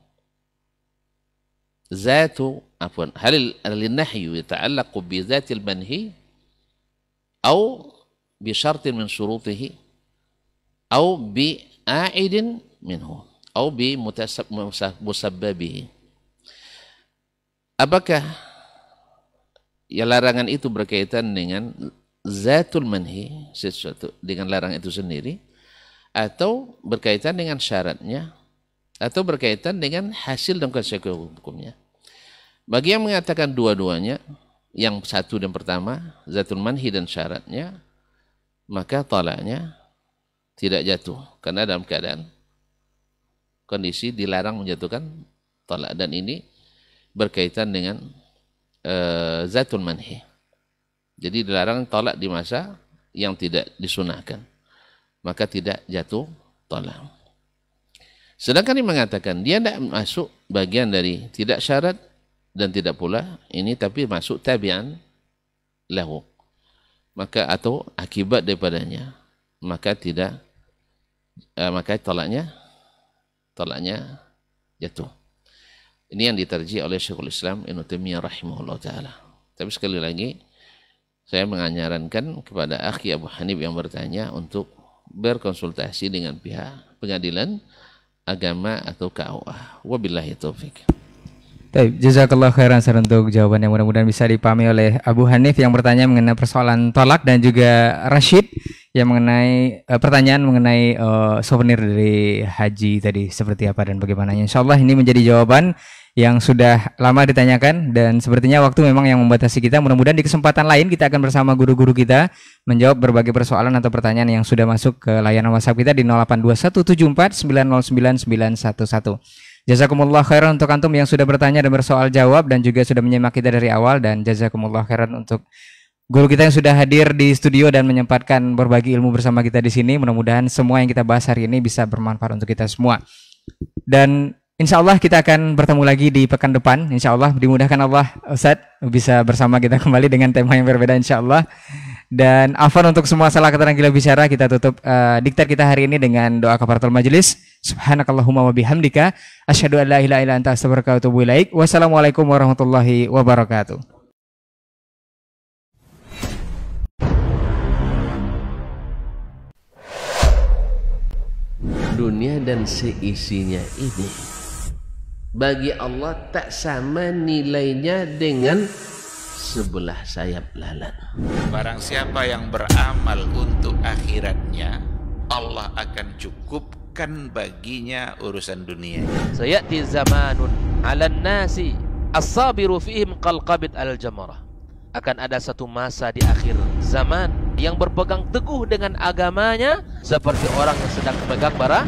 zatu afwan hal al-nahyu yata'allaqu bi zatil manhi atau bi syartin min syurutihi atau bi a'idin minhu atau bi musabbabihi. Apakah ya larangan itu berkaitan dengan zatul manhi, sesuatu dengan larang itu sendiri, atau berkaitan dengan syaratnya, atau berkaitan dengan hasil dan konsekuensi hukumnya? Bagi yang mengatakan dua-duanya, yang satu dan pertama, zatul manhi dan syaratnya, maka talaknya tidak jatuh, karena dalam keadaan kondisi dilarang menjatuhkan talak, dan ini berkaitan dengan zatul manhi. Jadi dilarang talak di masa yang tidak disunahkan. maka tidak jatuh talak. Sedangkan dia mengatakan dia tidak masuk bagian dari tidak syarat dan tidak pula ini, tapi masuk tabi'an lahu, maka atau akibat daripadanya, maka tidak maka talaknya jatuh. Ini yang diterjih oleh Syekhul Islam Ibnu Taimiyah rahimahullah taala. Tapi sekali lagi saya menyarankan kepada akhi Abu Hanif yang bertanya untuk berkonsultasi dengan pihak pengadilan agama atau KUA. Wabillahi taufik. Baik, jazakallah khairan untuk jawaban yang mudah-mudahan bisa dipahami oleh Abu Hanif yang bertanya mengenai persoalan tolak, dan juga Rashid yang mengenai pertanyaan mengenai souvenir dari haji tadi seperti apa dan bagaimana. Insyaallah ini menjadi jawaban yang sudah lama ditanyakan, dan sepertinya waktu memang yang membatasi kita. Mudah-mudahan di kesempatan lain kita akan bersama guru-guru kita menjawab berbagai persoalan atau pertanyaan yang sudah masuk ke layanan WhatsApp kita di 082174909911. Jazakumullah khairan untuk antum yang sudah bertanya dan bersoal jawab dan juga sudah menyimak kita dari awal, dan jazakumullah khairan untuk guru kita yang sudah hadir di studio dan menyempatkan berbagi ilmu bersama kita di sini. Mudah-mudahan semua yang kita bahas hari ini bisa bermanfaat untuk kita semua. Dan insya Allah kita akan bertemu lagi di pekan depan. Insya Allah dimudahkan Allah, Ustadz bisa bersama kita kembali dengan tema yang berbeda insya Allah. Dan afwan untuk semua salah kata dan gila bicara. Kita tutup diktat kita hari ini dengan doa kafaratul majelis. Subhanakallahumma wa bihamdika asyhadu an la ilaha illa anta astaghfiruka wa atubu ilaik. Wassalamualaikum warahmatullahi wabarakatuh. Dunia dan seisinya ini bagi Allah tak sama nilainya dengan sebelah sayap lalat. Barang siapa yang beramal untuk akhiratnya, Allah akan cukupkan baginya urusan dunia. Sayati zamanun 'alan nasi as-sabiru fihim qalqabit al-jamarah. Akan ada satu masa di akhir zaman yang berpegang teguh dengan agamanya seperti orang yang sedang memegang bara